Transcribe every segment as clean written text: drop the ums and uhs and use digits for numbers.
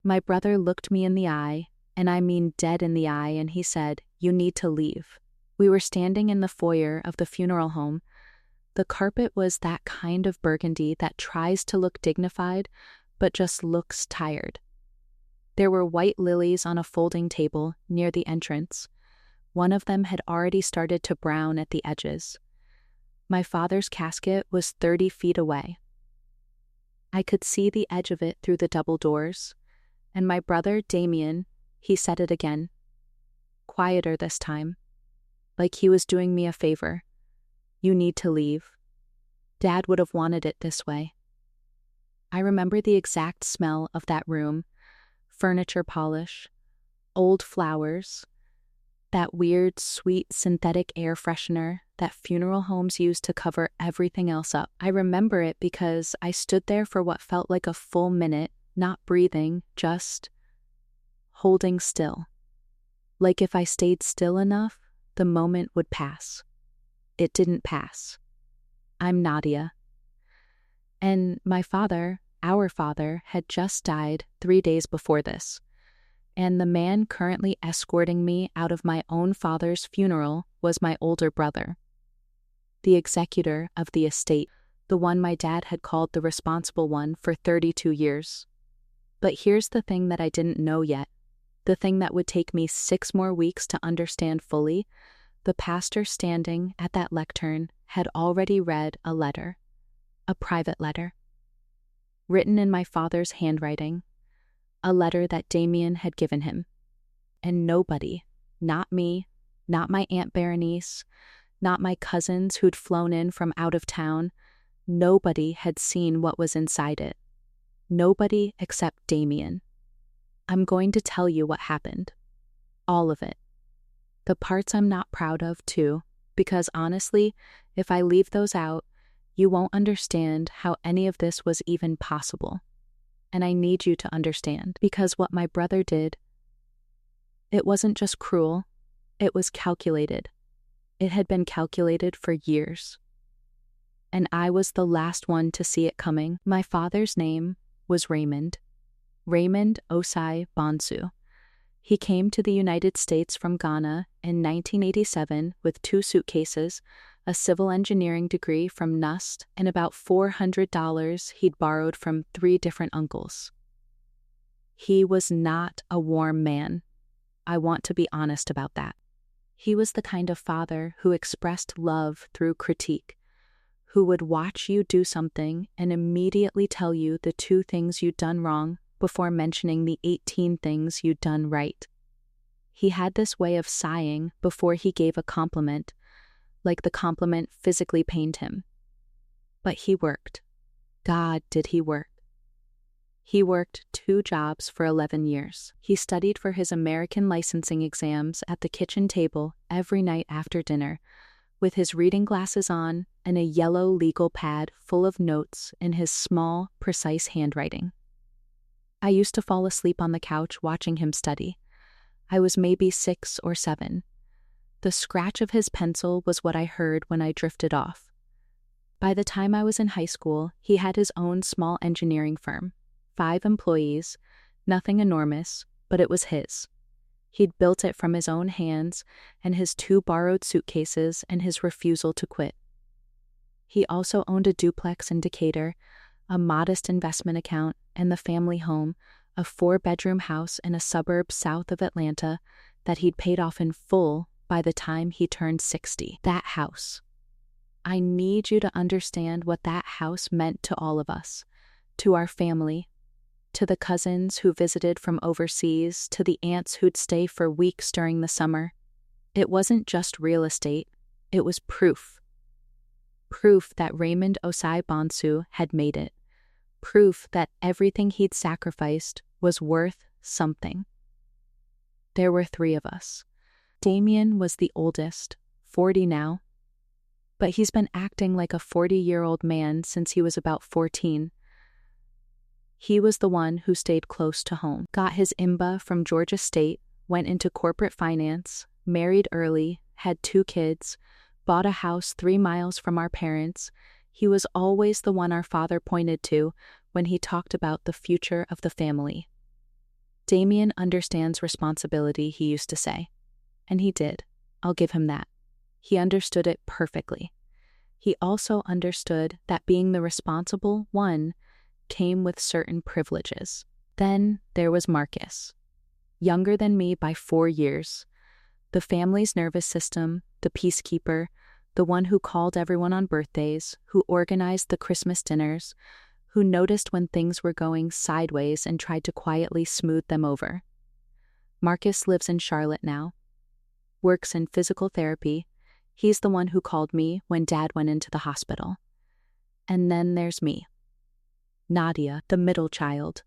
My brother looked me in the eye, and I mean dead in the eye, and he said, "You need to leave." We were standing in the foyer of the funeral home. The carpet was that kind of burgundy that tries to look dignified, but just looks tired. There were white lilies on a folding table near the entrance. One of them had already started to brown at the edges. My father's casket was 30 feet away. I could see the edge of it through the double doors, and my brother, Damien, he said it again. Quieter this time, like he was doing me a favor. "You need to leave." Dad would have wanted it this way. I remember the exact smell of that room, furniture polish, old flowers, that weird, sweet synthetic air freshener that funeral homes use to cover everything else up. I remember it because I stood there for what felt like a full minute, not breathing, just holding still. Like if I stayed still enough, the moment would pass. It didn't pass. I'm Nadia. And my father, our father, had just died 3 days before this. And the man currently escorting me out of my own father's funeral was my older brother, the executor of the estate, the one my dad had called the responsible one for 32 years. But here's the thing that I didn't know yet, the thing that would take me 6 more weeks to understand fully. The pastor standing at that lectern had already read a letter, a private letter, written in my father's handwriting, a letter that Damien had given him. And nobody, not me, not my Aunt Berenice, not my cousins who'd flown in from out of town, nobody had seen what was inside it. Nobody except Damien. I'm going to tell you what happened. All of it. The parts I'm not proud of, too, because honestly, if I leave those out, you won't understand how any of this was even possible. And I need you to understand, because what my brother did, it wasn't just cruel, it was calculated. It had been calculated for years. And I was the last one to see it coming. My father's name was Raymond. Raymond Osei-Bonsu. He came to the United States from Ghana in 1987 with 2 suitcases, a civil engineering degree from NUST, and about $400 he'd borrowed from 3 different uncles. He was not a warm man. I want to be honest about that. He was the kind of father who expressed love through critique, who would watch you do something and immediately tell you the 2 things you'd done wrong before mentioning the 18 things you'd done right. He had this way of sighing before he gave a compliment, like the compliment physically pained him. But he worked. God, did he work. He worked 2 jobs for 11 years. He studied for his American licensing exams at the kitchen table every night after dinner, with his reading glasses on and a yellow legal pad full of notes in his small, precise handwriting. I used to fall asleep on the couch watching him study. I was maybe 6 or 7. The scratch of his pencil was what I heard when I drifted off. By the time I was in high school, he had his own small engineering firm, 5 employees, nothing enormous, but it was his. He'd built it from his own hands and his 2 borrowed suitcases and his refusal to quit. He also owned a duplex in Decatur, a modest investment account, and the family home, a 4-bedroom house in a suburb south of Atlanta that he'd paid off in full by the time he turned 60. That house. I need you to understand what that house meant to all of us, to our family, to the cousins who visited from overseas, to the aunts who'd stay for weeks during the summer. It wasn't just real estate, it was proof. Proof that Raymond Osei-Bonsu had made it. Proof that everything he'd sacrificed was worth something. There were 3 of us. Damien was the oldest, 40 now, but he's been acting like a 40-year-old man since he was about 14. He was the one who stayed close to home, got his IMBA from Georgia State, went into corporate finance, married early, had 2 kids, bought a house 3 miles from our parents. He was always the one our father pointed to when he talked about the future of the family. Damien understands responsibility, he used to say. And he did. I'll give him that. He understood it perfectly. He also understood that being the responsible one came with certain privileges. Then there was Marcus. Younger than me by 4 years. The family's nervous system, the peacekeeper, the one who called everyone on birthdays, who organized the Christmas dinners, who noticed when things were going sideways and tried to quietly smooth them over. Marcus lives in Charlotte now, works in physical therapy. He's the one who called me when Dad went into the hospital. And then there's me, Nadia, the middle child,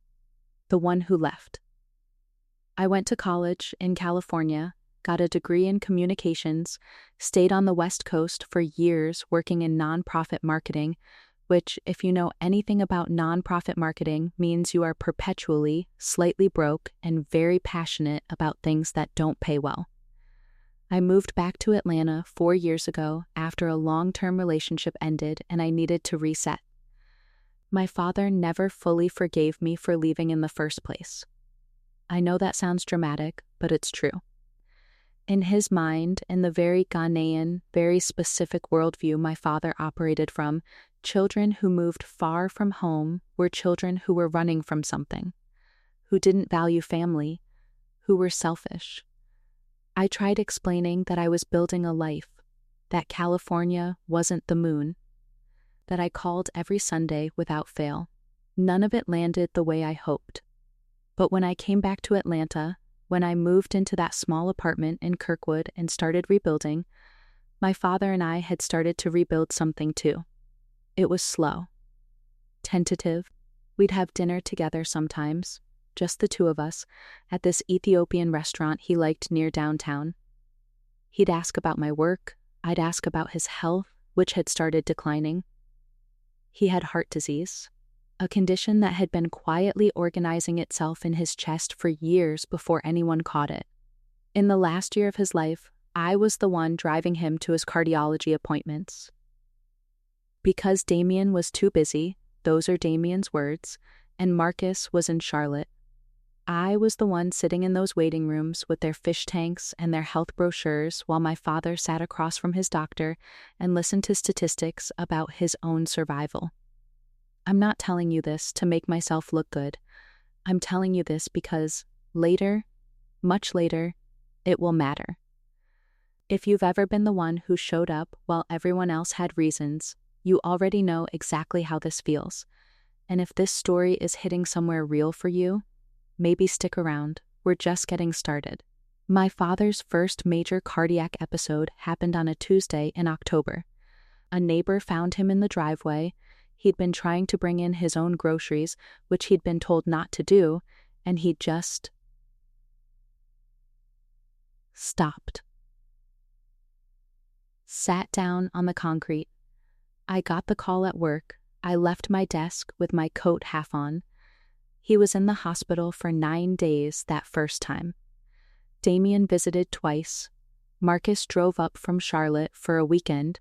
the one who left. I went to college in California, got a degree in communications, stayed on the West Coast for years working in nonprofit marketing, which, if you know anything about nonprofit marketing, means you are perpetually, slightly broke, and very passionate about things that don't pay well. I moved back to Atlanta 4 years ago after a long-term relationship ended and I needed to reset. My father never fully forgave me for leaving in the first place. I know that sounds dramatic, but it's true. In his mind, in the very Ghanaian, very specific worldview my father operated from, children who moved far from home were children who were running from something, who didn't value family, who were selfish. I tried explaining that I was building a life, that California wasn't the moon, that I called every Sunday without fail. None of it landed the way I hoped. But when I came back to Atlanta, when I moved into that small apartment in Kirkwood and started rebuilding, my father and I had started to rebuild something too. It was slow, tentative. We'd have dinner together sometimes, just the two of us, at this Ethiopian restaurant he liked near downtown. He'd ask about my work, I'd ask about his health, which had started declining. He had heart disease, a condition that had been quietly organizing itself in his chest for years before anyone caught it. In the last year of his life, I was the one driving him to his cardiology appointments. Because Damien was too busy, those are Damien's words, and Marcus was in Charlotte, I was the one sitting in those waiting rooms with their fish tanks and their health brochures while my father sat across from his doctor and listened to statistics about his own survival. I'm not telling you this to make myself look good. I'm telling you this because later, much later, it will matter. If you've ever been the one who showed up while everyone else had reasons, you already know exactly how this feels. And if this story is hitting somewhere real for you, maybe stick around, we're just getting started. My father's first major cardiac episode happened on a Tuesday in October. A neighbor found him in the driveway. He'd been trying to bring in his own groceries, which he'd been told not to do, and he just stopped. Sat down on the concrete. I got the call at work. I left my desk with my coat half on. He was in the hospital for 9 days that first time. Damien visited twice. Marcus drove up from Charlotte for a weekend.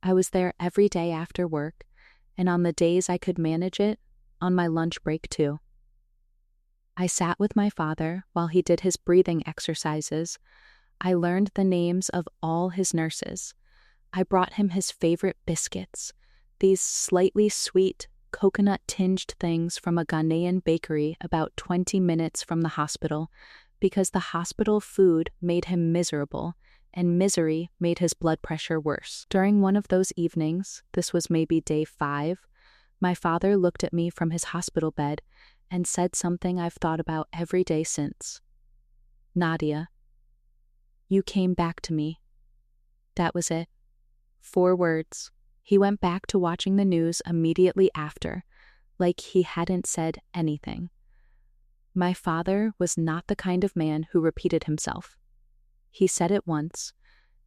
I was there every day after work, and on the days I could manage it, on my lunch break too. I sat with my father while he did his breathing exercises. I learned the names of all his nurses. I brought him his favorite biscuits, these slightly sweet, coconut-tinged things from a Ghanaian bakery about 20 minutes from the hospital, because the hospital food made him miserable, and misery made his blood pressure worse. During one of those evenings, this was maybe day 5, my father looked at me from his hospital bed and said something I've thought about every day since. "Nadia, you came back to me." That was it. 4 words. He went back to watching the news immediately after, like he hadn't said anything. My father was not the kind of man who repeated himself. He said it once,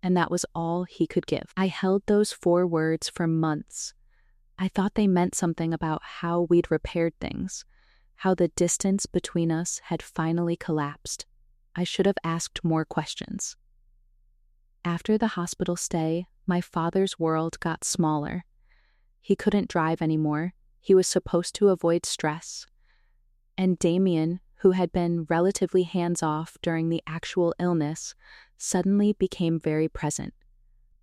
and that was all he could give. I held those 4 words for months. I thought they meant something about how we'd repaired things, how the distance between us had finally collapsed. I should have asked more questions. After the hospital stay, my father's world got smaller. He couldn't drive anymore. He was supposed to avoid stress. And Damien, who had been relatively hands-off during the actual illness, suddenly became very present.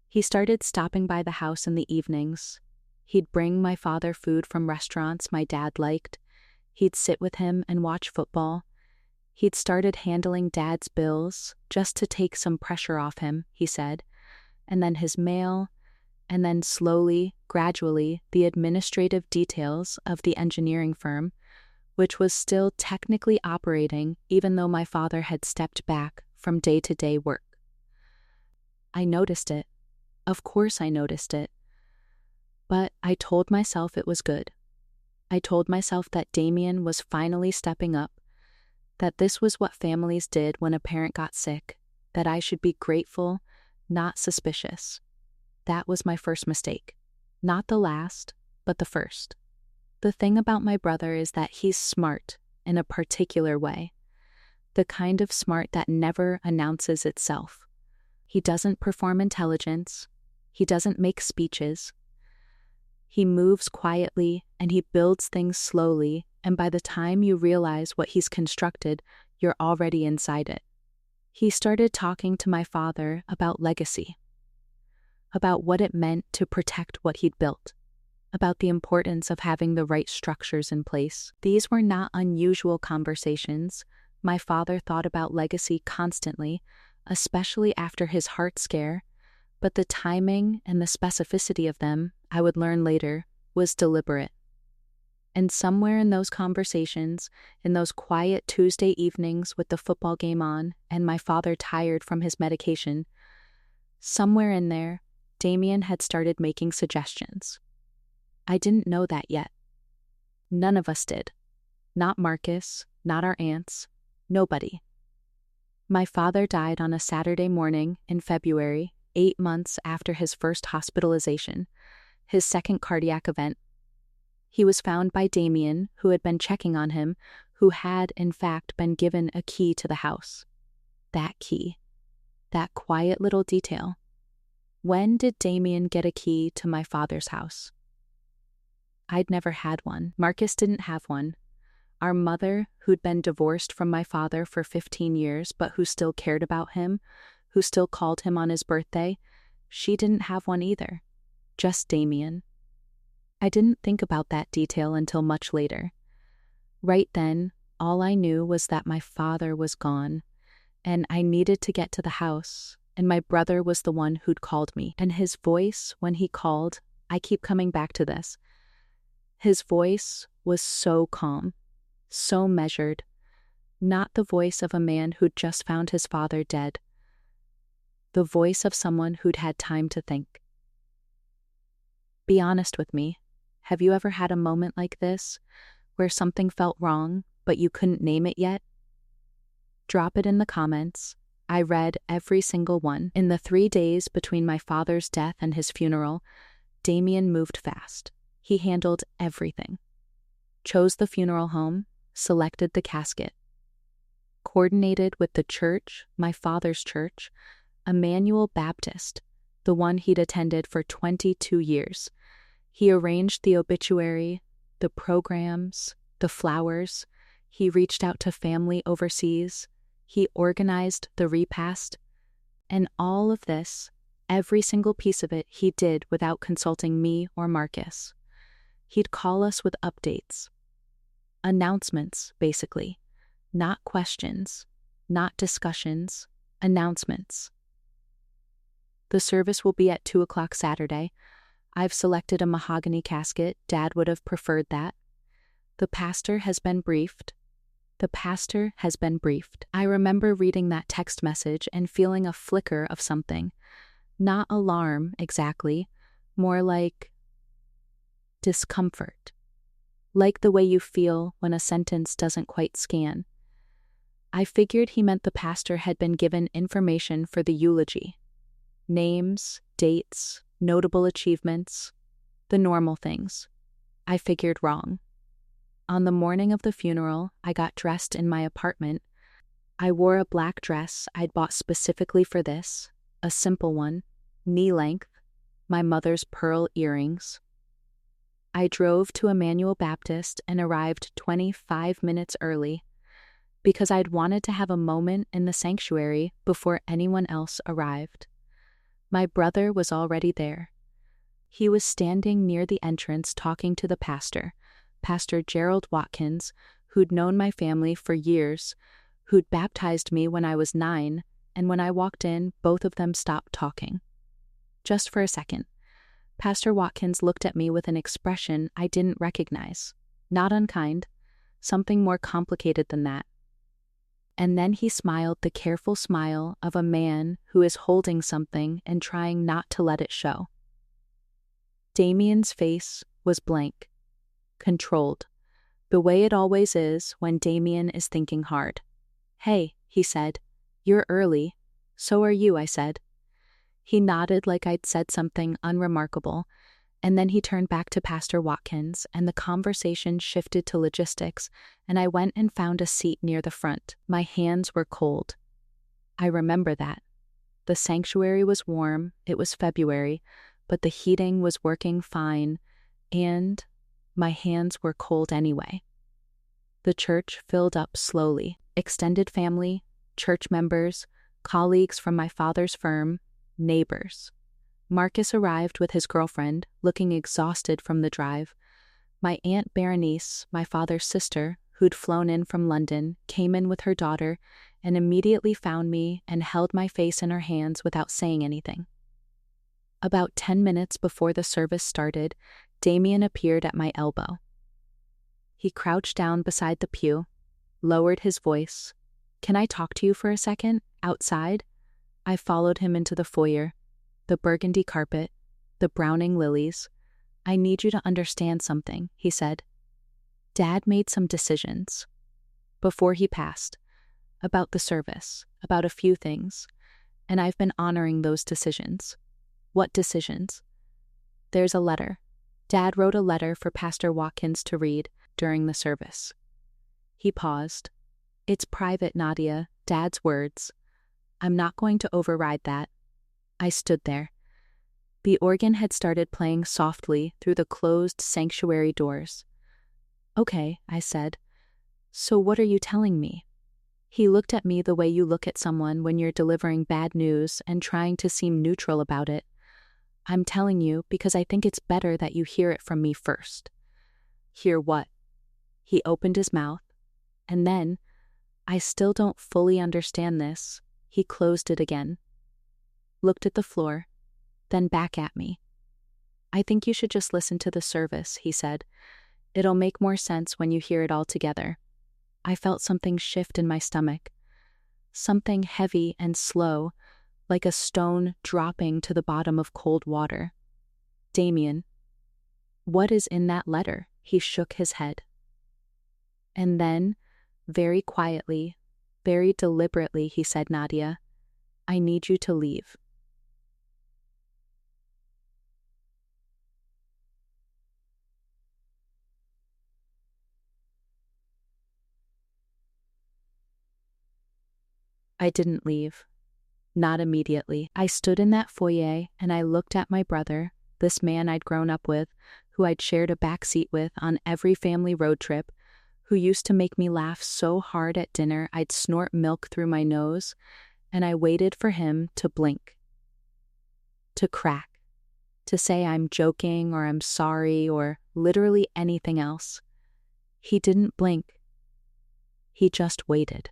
He started stopping by the house in the evenings. He'd bring my father food from restaurants my dad liked. He'd sit with him and watch football. He'd started handling Dad's bills just to take some pressure off him, he said, and then his mail, and then slowly, gradually, the administrative details of the engineering firm, which was still technically operating even though my father had stepped back from day-to-day work. I noticed it. Of course I noticed it. But I told myself it was good. I told myself that Damien was finally stepping up, that this was what families did when a parent got sick, that I should be grateful, not suspicious. That was my first mistake. Not the last, but the first. The thing about my brother is that he's smart in a particular way. The kind of smart that never announces itself. He doesn't perform intelligence. He doesn't make speeches. He moves quietly and he builds things slowly, and by the time you realize what he's constructed, you're already inside it. He started talking to my father about legacy, about what it meant to protect what he'd built, about the importance of having the right structures in place. These were not unusual conversations. My father thought about legacy constantly, especially after his heart scare, but the timing and the specificity of them, I would learn later, was deliberate. And somewhere in those conversations, in those quiet Tuesday evenings with the football game on and my father tired from his medication, somewhere in there, Damien had started making suggestions. I didn't know that yet. None of us did. Not Marcus, not our aunts, nobody. My father died on a Saturday morning in February, 8 months after his first hospitalization, his second cardiac event. He was found by Damien, who had been checking on him, who had, in fact, been given a key to the house. That key. That quiet little detail. When did Damien get a key to my father's house? I'd never had one. Marcus didn't have one. Our mother, who'd been divorced from my father for 15 years but who still cared about him, who still called him on his birthday, she didn't have one either. Just Damien. I didn't think about that detail until much later. Right then, all I knew was that my father was gone, and I needed to get to the house, and my brother was the one who'd called me. And his voice, when he called, I keep coming back to this, his voice was so calm, so measured, not the voice of a man who'd just found his father dead, the voice of someone who'd had time to think. Be honest with me. Have you ever had a moment like this, where something felt wrong, but you couldn't name it yet? Drop it in the comments. I read every single one. In the 3 days between my father's death and his funeral, Damien moved fast. He handled everything. Chose the funeral home, selected the casket. Coordinated with the church, my father's church, Emmanuel Baptist, the one he'd attended for 22 years. He arranged the obituary, the programs, the flowers. He reached out to family overseas. He organized the repast. And all of this, every single piece of it, he did without consulting me or Marcus. He'd call us with updates. Announcements, basically. Not questions, not discussions, announcements. The service will be at 2 o'clock Saturday. I've selected a mahogany casket. Dad would have preferred that. The pastor has been briefed. I remember reading that text message and feeling a flicker of something. Not alarm, exactly. More like discomfort. Like the way you feel when a sentence doesn't quite scan. I figured he meant the pastor had been given information for the eulogy. Names, dates, notable achievements, the normal things. I figured wrong. On the morning of the funeral, I got dressed in my apartment. I wore a black dress I'd bought specifically for this, a simple one, knee length, my mother's pearl earrings. I drove to Emmanuel Baptist and arrived 25 minutes early. because I'd wanted to have a moment in the sanctuary before anyone else arrived. My brother was already there. He was standing near the entrance talking to the pastor, Pastor Gerald Watkins, who'd known my family for years, who'd baptized me when I was 9, and when I walked in, both of them stopped talking. Just for a second, Pastor Watkins looked at me with an expression I didn't recognize. Not unkind, something more complicated than that. And then he smiled the careful smile of a man who is holding something and trying not to let it show. Damien's face was blank, controlled, the way it always is when Damien is thinking hard. "Hey," he said, "you're early." "So are you," I said. He nodded like I'd said something unremarkable, and then he turned back to Pastor Watkins, and the conversation shifted to logistics, and I went and found a seat near the front. My hands were cold. I remember that. The sanctuary was warm, it was February, but the heating was working fine, and my hands were cold anyway. The church filled up slowly. Extended family, church members, colleagues from my father's firm, neighbors. Marcus arrived with his girlfriend, looking exhausted from the drive. My Aunt Berenice, my father's sister, who'd flown in from London, came in with her daughter and immediately found me and held my face in her hands without saying anything. About 10 minutes before the service started, Damien appeared at my elbow. He crouched down beside the pew, lowered his voice. "Can I talk to you for a second, outside?" I followed him into the foyer, the burgundy carpet, the browning lilies. "I need you to understand something," he said. Dad made some decisions before he passed, about the service, about a few things, and I've been honoring those decisions. What decisions? There's a letter. Dad wrote a letter for Pastor Watkins to read during the service. He paused. "It's private, Nadia, Dad's words. I'm not going to override that." I stood there. The organ had started playing softly through the closed sanctuary doors. "Okay," I said. "So what are you telling me?" He looked at me the way you look at someone when you're delivering bad news and trying to seem neutral about it. "I'm telling you because I think it's better that you hear it from me first." "Hear what?" He opened his mouth, and then, "I still don't fully understand this." He closed it again, looked at the floor, then back at me. "I think you should just listen to the service," he said. "It'll make more sense when you hear it all together." I felt something shift in my stomach, something heavy and slow, like a stone dropping to the bottom of cold water. "Damien, what is in that letter?" He shook his head. And then, very quietly, very deliberately, he said, "Nadia, I need you to leave." I didn't leave. Not immediately. I stood in that foyer and I looked at my brother, this man I'd grown up with, who I'd shared a backseat with on every family road trip, who used to make me laugh so hard at dinner I'd snort milk through my nose, and I waited for him to blink, to crack, to say I'm joking or I'm sorry or literally anything else. He didn't blink. He just waited.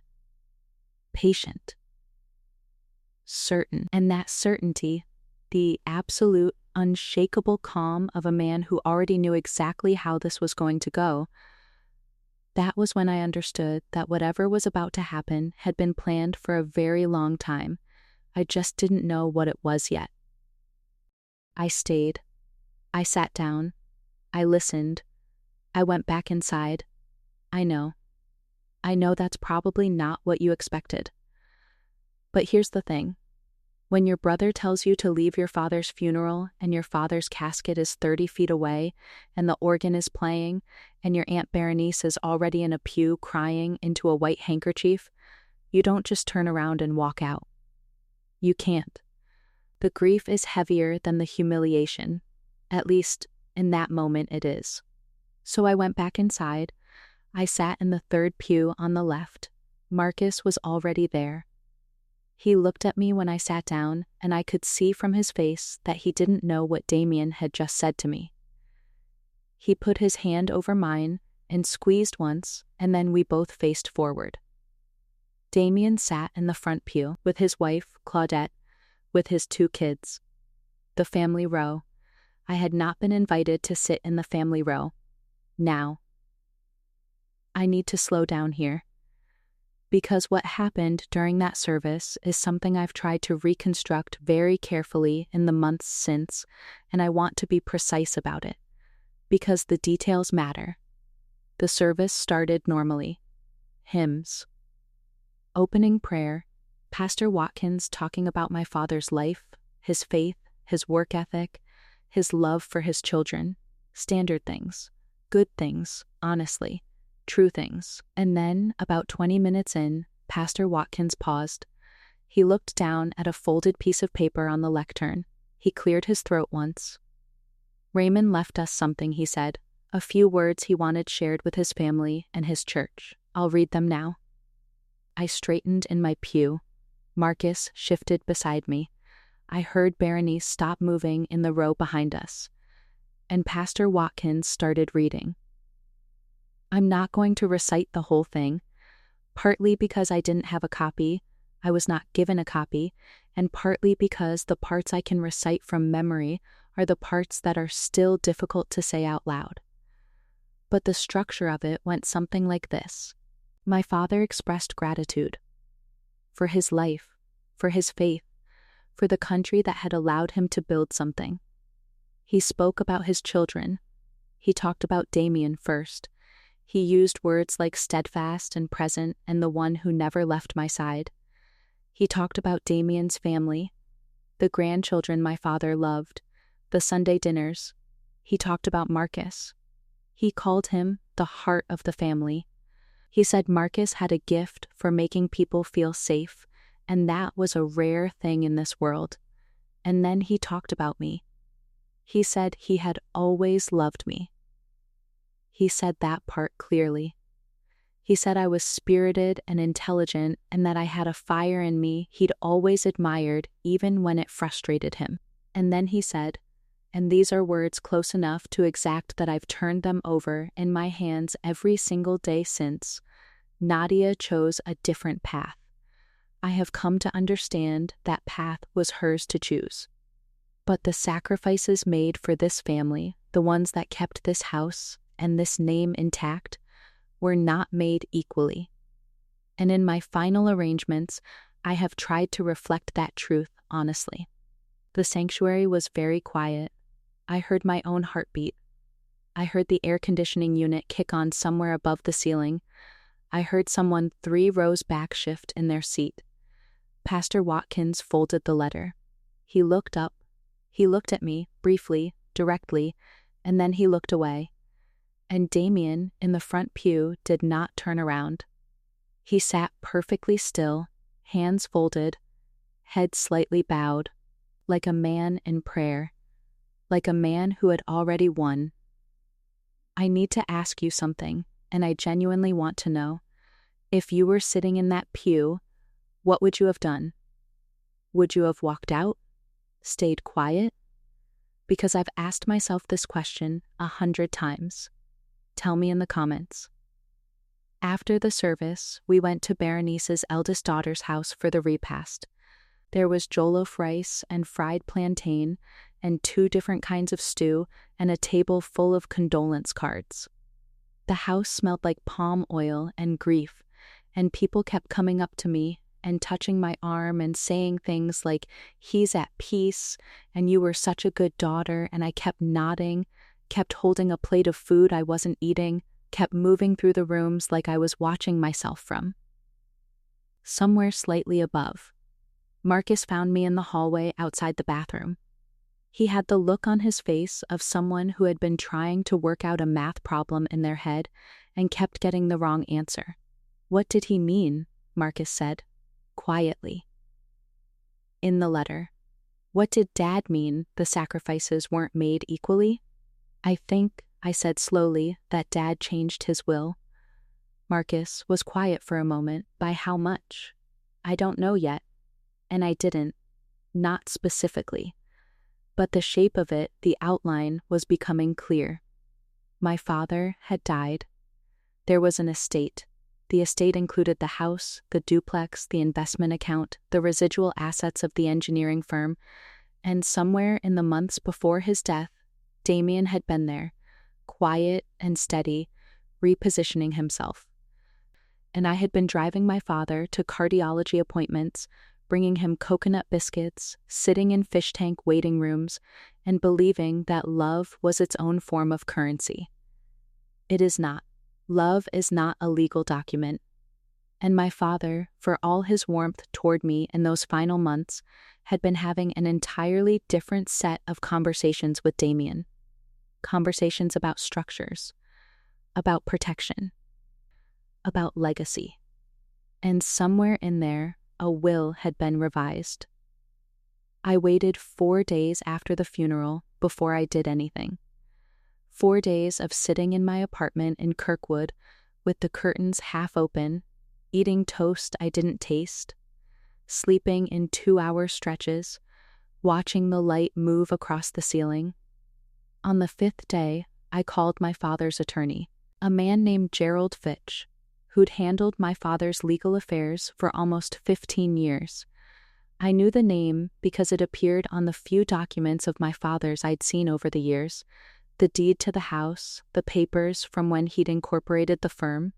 Patient. Certain. And that certainty, the absolute, unshakable calm of a man who already knew exactly how this was going to go, that was when I understood that whatever was about to happen had been planned for a very long time. I just didn't know what it was yet. I stayed. I sat down. I listened. I went back inside. I know that's probably not what you expected. But here's the thing. When your brother tells you to leave your father's funeral and your father's casket is 30 feet away and the organ is playing and your Aunt Berenice is already in a pew crying into a white handkerchief, you don't just turn around and walk out. You can't. The grief is heavier than the humiliation. At least, in that moment it is. So I went back inside. I sat in the third pew on the left. Marcus was already there. He looked at me when I sat down, and I could see from his face that he didn't know what Damien had just said to me. He put his hand over mine and squeezed once, and then we both faced forward. Damien sat in the front pew with his wife, Claudette, with his 2 kids. The family row. I had not been invited to sit in the family row. Now. I need to slow down here. Because what happened during that service is something I've tried to reconstruct very carefully in the months since, and I want to be precise about it. Because the details matter. The service started normally. Hymns. Opening prayer, Pastor Watkins talking about my father's life, his faith, his work ethic, his love for his children, standard things, good things, honestly, true things. And then, about 20 minutes in, Pastor Watkins paused. He looked down at a folded piece of paper on the lectern. He cleared his throat once. Raymond left us something, he said, a few words he wanted shared with his family and his church. I'll read them now. I straightened in my pew. Marcus shifted beside me. I heard Berenice stop moving in the row behind us. And Pastor Watkins started reading. I'm not going to recite the whole thing, partly because I didn't have a copy, I was not given a copy, and partly because the parts I can recite from memory are the parts that are still difficult to say out loud. But the structure of it went something like this. My father expressed gratitude for his life, for his faith, for the country that had allowed him to build something. He spoke about his children. He talked about Damien first. He used words like steadfast and present and the one who never left my side. He talked about Damien's family, the grandchildren my father loved, the Sunday dinners. He talked about Marcus. He called him the heart of the family. He said Marcus had a gift for making people feel safe, and that was a rare thing in this world. And then he talked about me. He said he had always loved me. He said that part clearly. He said I was spirited and intelligent and that I had a fire in me he'd always admired even when it frustrated him. And then he said, and these are words close enough to exact that I've turned them over in my hands every single day since, Nadia chose a different path. I have come to understand that path was hers to choose. But the sacrifices made for this family, the ones that kept this house and this name intact, were not made equally. And in my final arrangements, I have tried to reflect that truth honestly. The sanctuary was very quiet. I heard my own heartbeat. I heard the air conditioning unit kick on somewhere above the ceiling. I heard someone 3 rows back shift in their seat. Pastor Watkins folded the letter. He looked up. He looked at me, briefly, directly, and then he looked away. And Damien, in the front pew, did not turn around. He sat perfectly still, hands folded, head slightly bowed, like a man in prayer, like a man who had already won. I need to ask you something, and I genuinely want to know. If you were sitting in that pew, what would you have done? Would you have walked out? Stayed quiet? Because I've asked myself this question 100 times. Tell me in the comments. After the service, we went to Berenice's eldest daughter's house for the repast. There was jollof rice and fried plantain and 2 different kinds of stew and a table full of condolence cards. The house smelled like palm oil and grief, and people kept coming up to me and touching my arm and saying things like, "He's at peace," and "You were such a good daughter," and I kept nodding, kept holding a plate of food I wasn't eating, kept moving through the rooms like I was watching myself from. Somewhere slightly above, Marcus found me in the hallway outside the bathroom. He had the look on his face of someone who had been trying to work out a math problem in their head and kept getting the wrong answer. "What did he mean?" Marcus said, quietly. In the letter, what did Dad mean the sacrifices weren't made equally? I think, I said slowly, that Dad changed his will. Marcus was quiet for a moment. By how much? I don't know yet. And I didn't. Not specifically. But the shape of it, the outline, was becoming clear. My father had died. There was an estate. The estate included the house, the duplex, the investment account, the residual assets of the engineering firm, and somewhere in the months before his death, Damien had been there, quiet and steady, repositioning himself. And I had been driving my father to cardiology appointments, bringing him coconut biscuits, sitting in fish tank waiting rooms, and believing that love was its own form of currency. It is not. Love is not a legal document. And my father, for all his warmth toward me in those final months, had been having an entirely different set of conversations with Damien. Conversations about structures, about protection, about legacy. And somewhere in there, a will had been revised. I waited 4 days after the funeral before I did anything. 4 days of sitting in my apartment in Kirkwood with the curtains half open, eating toast I didn't taste, sleeping in 2-hour stretches, watching the light move across the ceiling. On the 5th day, I called my father's attorney, a man named Gerald Fitch, who'd handled my father's legal affairs for almost 15 years. I knew the name because it appeared on the few documents of my father's I'd seen over the years, the deed to the house, the papers from when he'd incorporated the firm.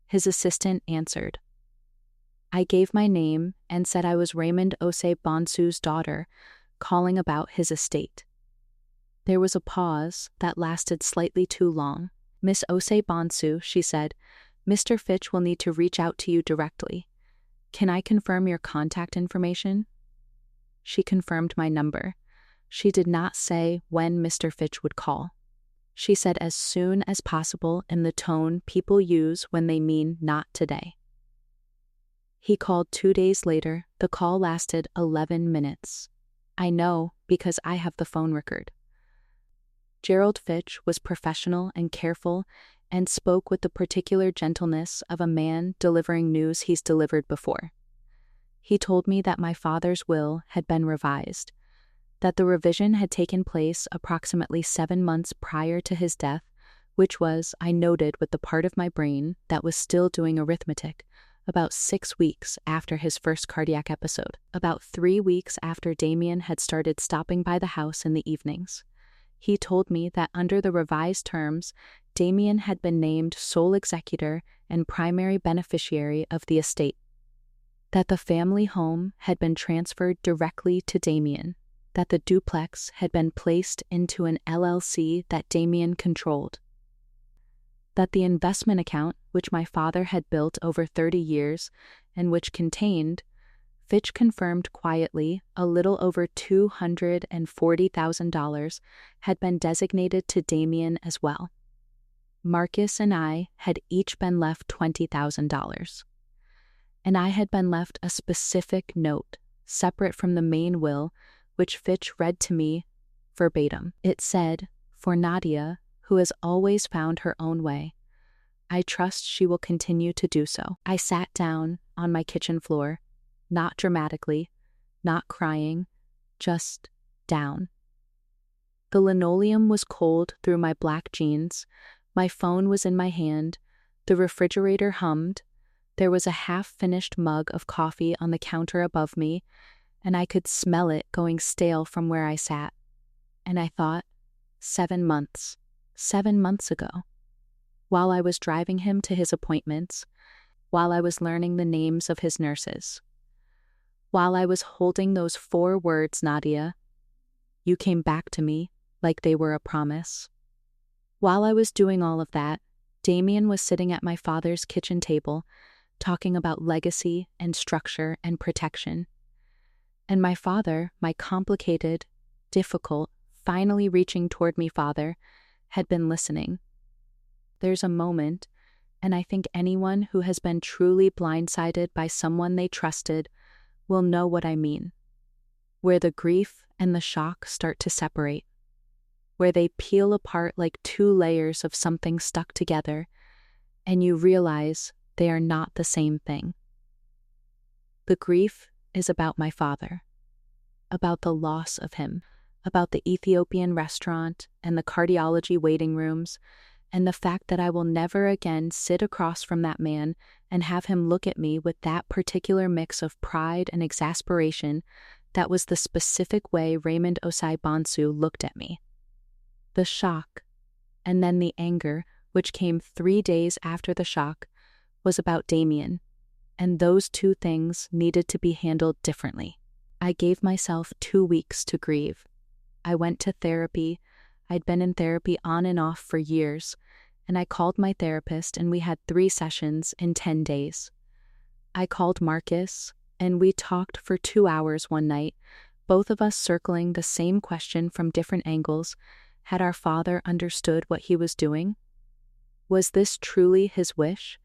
His assistant answered. I gave my name and said I was Raymond Osei-Bonsu's daughter, calling about his estate. There was a pause that lasted slightly too long. Miss Osei-Bonsu, she said, Mr. Fitch will need to reach out to you directly. Can I confirm your contact information? She confirmed my number. She did not say when Mr. Fitch would call. She said as soon as possible in the tone people use when they mean not today. He called 2 days later. The call lasted 11 minutes. I know because I have the phone record. Gerald Fitch was professional and careful and spoke with the particular gentleness of a man delivering news he's delivered before. He told me that my father's will had been revised, that the revision had taken place approximately 7 months prior to his death, which was, I noted with the part of my brain that was still doing arithmetic, about 6 weeks after his first cardiac episode, about 3 weeks after Damien had started stopping by the house in the evenings. He told me that under the revised terms, Damien had been named sole executor and primary beneficiary of the estate, that the family home had been transferred directly to Damien, that the duplex had been placed into an LLC that Damien controlled, that the investment account, which my father had built over 30 years and which contained, Fitch confirmed quietly, a little over $240,000 had been designated to Damien as well. Marcus and I had each been left $20,000. And I had been left a specific note, separate from the main will, which Fitch read to me verbatim. It said, "For Nadia, who has always found her own way. I trust she will continue to do so." I sat down on my kitchen floor, not dramatically, not crying, just down. The linoleum was cold through my black jeans, my phone was in my hand, the refrigerator hummed, there was a half-finished mug of coffee on the counter above me, and I could smell it going stale from where I sat. And I thought, 7 months, 7 months ago, while I was driving him to his appointments, while I was learning the names of his nurses, while I was holding those 4 words, Nadia, you came back to me like they were a promise. While I was doing all of that, Damien was sitting at my father's kitchen table, talking about legacy and structure and protection. And my father, my complicated, difficult, finally reaching toward me father, had been listening. There's a moment, and I think anyone who has been truly blindsided by someone they trusted will know what I mean, where the grief and the shock start to separate, where they peel apart like 2 layers of something stuck together, and you realize they are not the same thing. The grief is about my father, about the loss of him, about the Ethiopian restaurant and the cardiology waiting rooms, and the fact that I will never again sit across from that man and have him look at me with that particular mix of pride and exasperation that was the specific way Raymond Osei-Bonsu looked at me. The shock, and then the anger, which came 3 days after the shock, was about Damien, and those two things needed to be handled differently. I gave myself 2 weeks to grieve. I went to therapy. I'd been in therapy on and off for years, and I called my therapist and we had 3 sessions in 10 days. I called Marcus, and we talked for 2 hours one night, both of us circling the same question from different angles. Had our father understood what he was doing? Was this truly his wish,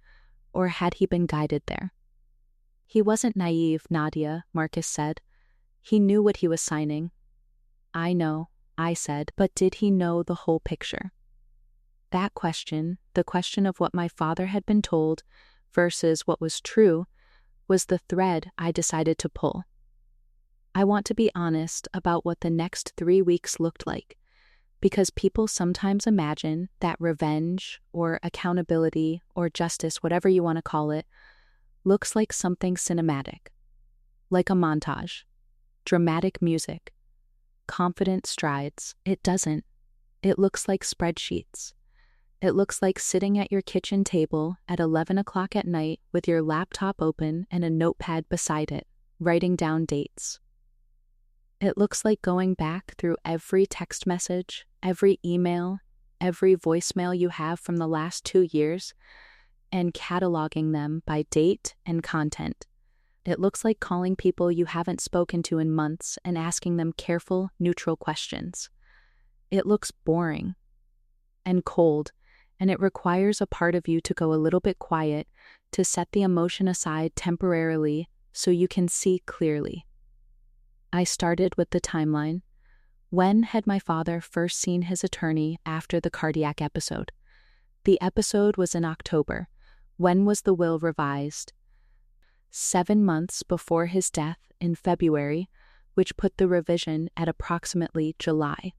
or had he been guided there? He wasn't naive, Nadia, Marcus said. He knew what he was signing. I know, I said, but did he know the whole picture? That question, the question of what my father had been told versus what was true, was the thread I decided to pull. I want to be honest about what the next 3 weeks looked like, because people sometimes imagine that revenge or accountability or justice, whatever you want to call it, looks like something cinematic, like a montage, dramatic music, confident strides. It doesn't. It looks like spreadsheets. It looks like sitting at your kitchen table at 11 o'clock at night with your laptop open and a notepad beside it, writing down dates. It looks like going back through every text message, every email, every voicemail you have from the last 2 years, and cataloging them by date and content. It looks like calling people you haven't spoken to in months and asking them careful, neutral questions. It looks boring and cold, and it requires a part of you to go a little bit quiet, to set the emotion aside temporarily so you can see clearly. I started with the timeline. When had my father first seen his attorney after the cardiac episode? The episode was in October. When was the will revised? 7 months before his death in February, which put the revision at approximately July.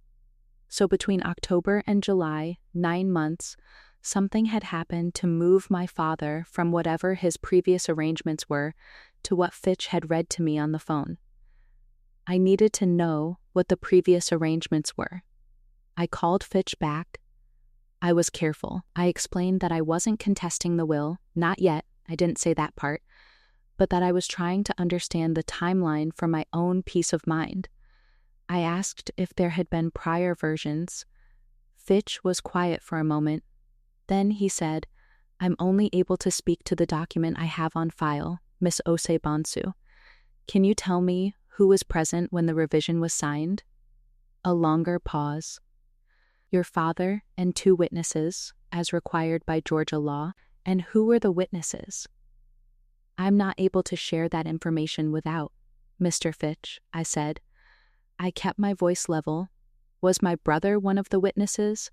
So between October and July, 9 months, something had happened to move my father from whatever his previous arrangements were to what Fitch had read to me on the phone. I needed to know what the previous arrangements were. I called Fitch back. I was careful. I explained that I wasn't contesting the will, not yet, I didn't say that part, but that I was trying to understand the timeline for my own peace of mind. I asked if there had been prior versions. Fitch was quiet for a moment. Then he said, "I'm only able to speak to the document I have on file, Miss Osei-Bonsu. Can you tell me who was present when the revision was signed?" A longer pause. "Your father and 2 witnesses, as required by Georgia law. And who were the witnesses?" "I'm not able to share that information without, Mr. Fitch," I said. I kept my voice level. Was my brother one of the witnesses?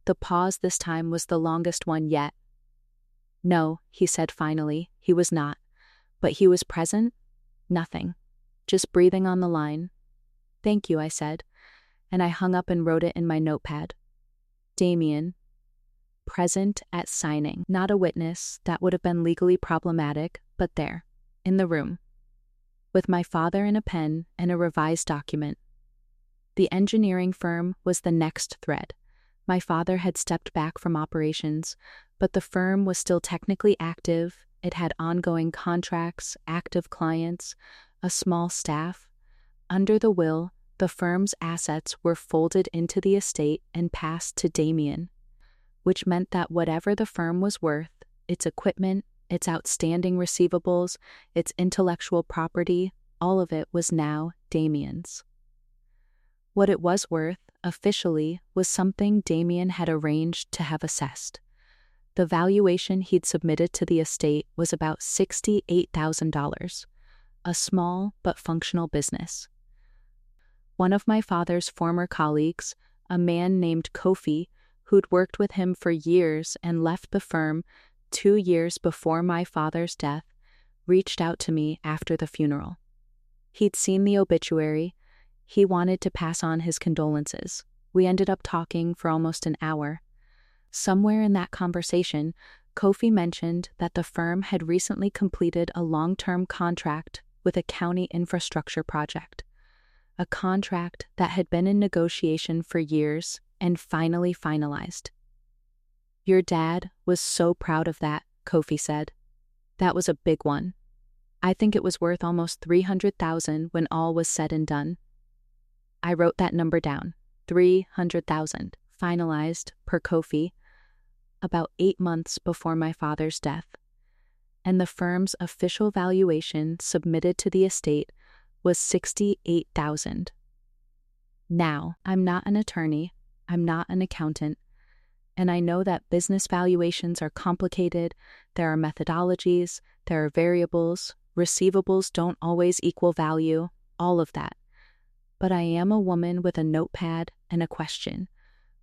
The pause this time was the longest one yet. "No," he said finally, "he was not. But he was present? Nothing. Just breathing on the line." "Thank you," I said, and I hung up and wrote it in my notepad. Damien, present at signing. Not a witness, that would have been legally problematic, but there, in the room, with my father and a pen and a revised document. The engineering firm was the next thread. My father had stepped back from operations, but the firm was still technically active. It had ongoing contracts, active clients, a small staff. Under the will, the firm's assets were folded into the estate and passed to Damien, which meant that whatever the firm was worth, its equipment, its outstanding receivables, its intellectual property, all of it was now Damien's. What it was worth, officially, was something Damien had arranged to have assessed. The valuation he'd submitted to the estate was about $68,000, a small but functional business. One of my father's former colleagues, a man named Kofi, who'd worked with him for years and left the firm, 2 years before my father's death, reached out to me after the funeral. He'd seen the obituary. He wanted to pass on his condolences. We ended up talking for almost an hour. Somewhere in that conversation, Kofi mentioned that the firm had recently completed a long-term contract with a county infrastructure project, a contract that had been in negotiation for years and finally finalized. "Your dad was so proud of that," Kofi said. "That was a big one. I think it was worth almost $300,000 when all was said and done." I wrote that number down, 300,000, finalized, per Kofi, about 8 months before my father's death. And the firm's official valuation submitted to the estate was $68,000. Now, I'm not an attorney, I'm not an accountant, and I know that business valuations are complicated, there are methodologies, there are variables, receivables don't always equal value, all of that. But I am a woman with a notepad and a question.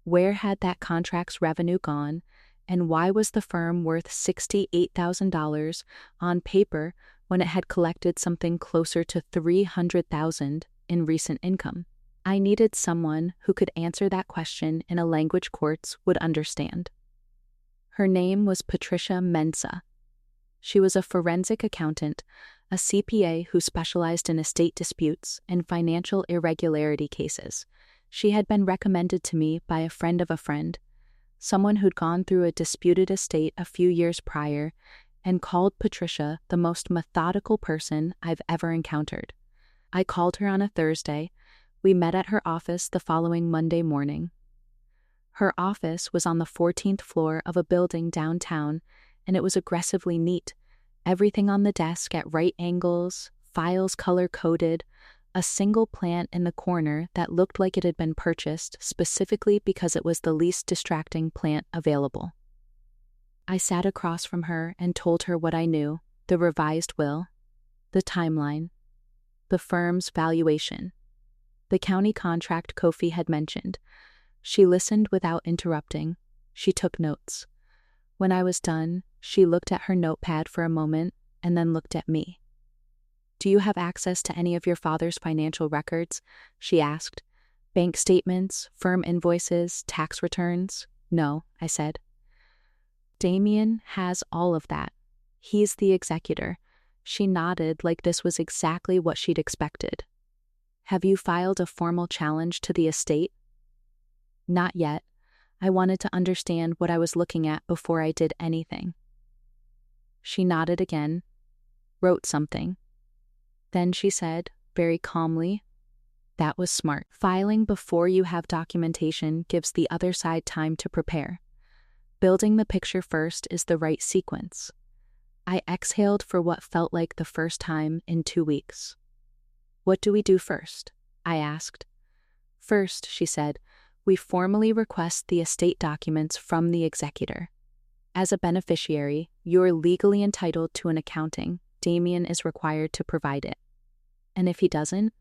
Where had that contract's revenue gone, and why was the firm worth $68,000 on paper when it had collected something closer to $300,000 in recent income? I needed someone who could answer that question in a language courts would understand. Her name was Patricia Mensah. She was a forensic accountant, a CPA who specialized in estate disputes and financial irregularity cases. She had been recommended to me by a friend of a friend, someone who'd gone through a disputed estate a few years prior and called Patricia the most methodical person I've ever encountered. I called her on a Thursday. We met at her office the following Monday morning. Her office was on the 14th floor of a building downtown, and it was aggressively neat. Everything on the desk at right angles, files color-coded, a single plant in the corner that looked like it had been purchased specifically because it was the least distracting plant available. I sat across from her and told her what I knew, the revised will, the timeline, the firm's valuation, the county contract Kofi had mentioned. She listened without interrupting. She took notes. When I was done, she looked at her notepad for a moment and then looked at me. "Do you have access to any of your father's financial records?" she asked. "Bank statements, firm invoices, tax returns?" "No," I said. "Damien has all of that. He's the executor." She nodded like this was exactly what she'd expected. "Have you filed a formal challenge to the estate?" "Not yet. I wanted to understand what I was looking at before I did anything." She nodded again, wrote something. Then she said, very calmly, "That was smart. Filing before you have documentation gives the other side time to prepare. Building the picture first is the right sequence." I exhaled for what felt like the first time in 2 weeks. "What do we do first?" I asked. "First," she said, "we formally request the estate documents from the executor. As a beneficiary, you're legally entitled to an accounting. Damien is required to provide it. And if he doesn't?"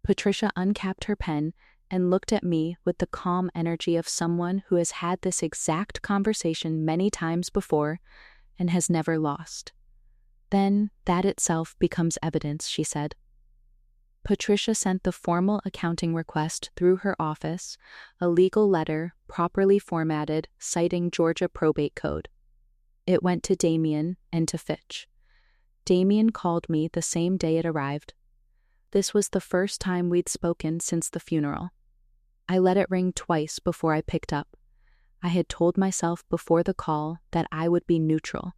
Patricia uncapped her pen and looked at me with the calm energy of someone who has had this exact conversation many times before and has never lost. "Then that itself becomes evidence," she said. Patricia sent the formal accounting request through her office, a legal letter, properly formatted, citing Georgia probate code. It went to Damien and to Fitch. Damien called me the same day it arrived. This was the first time we'd spoken since the funeral. I let it ring twice before I picked up. I had told myself before the call that I would be neutral,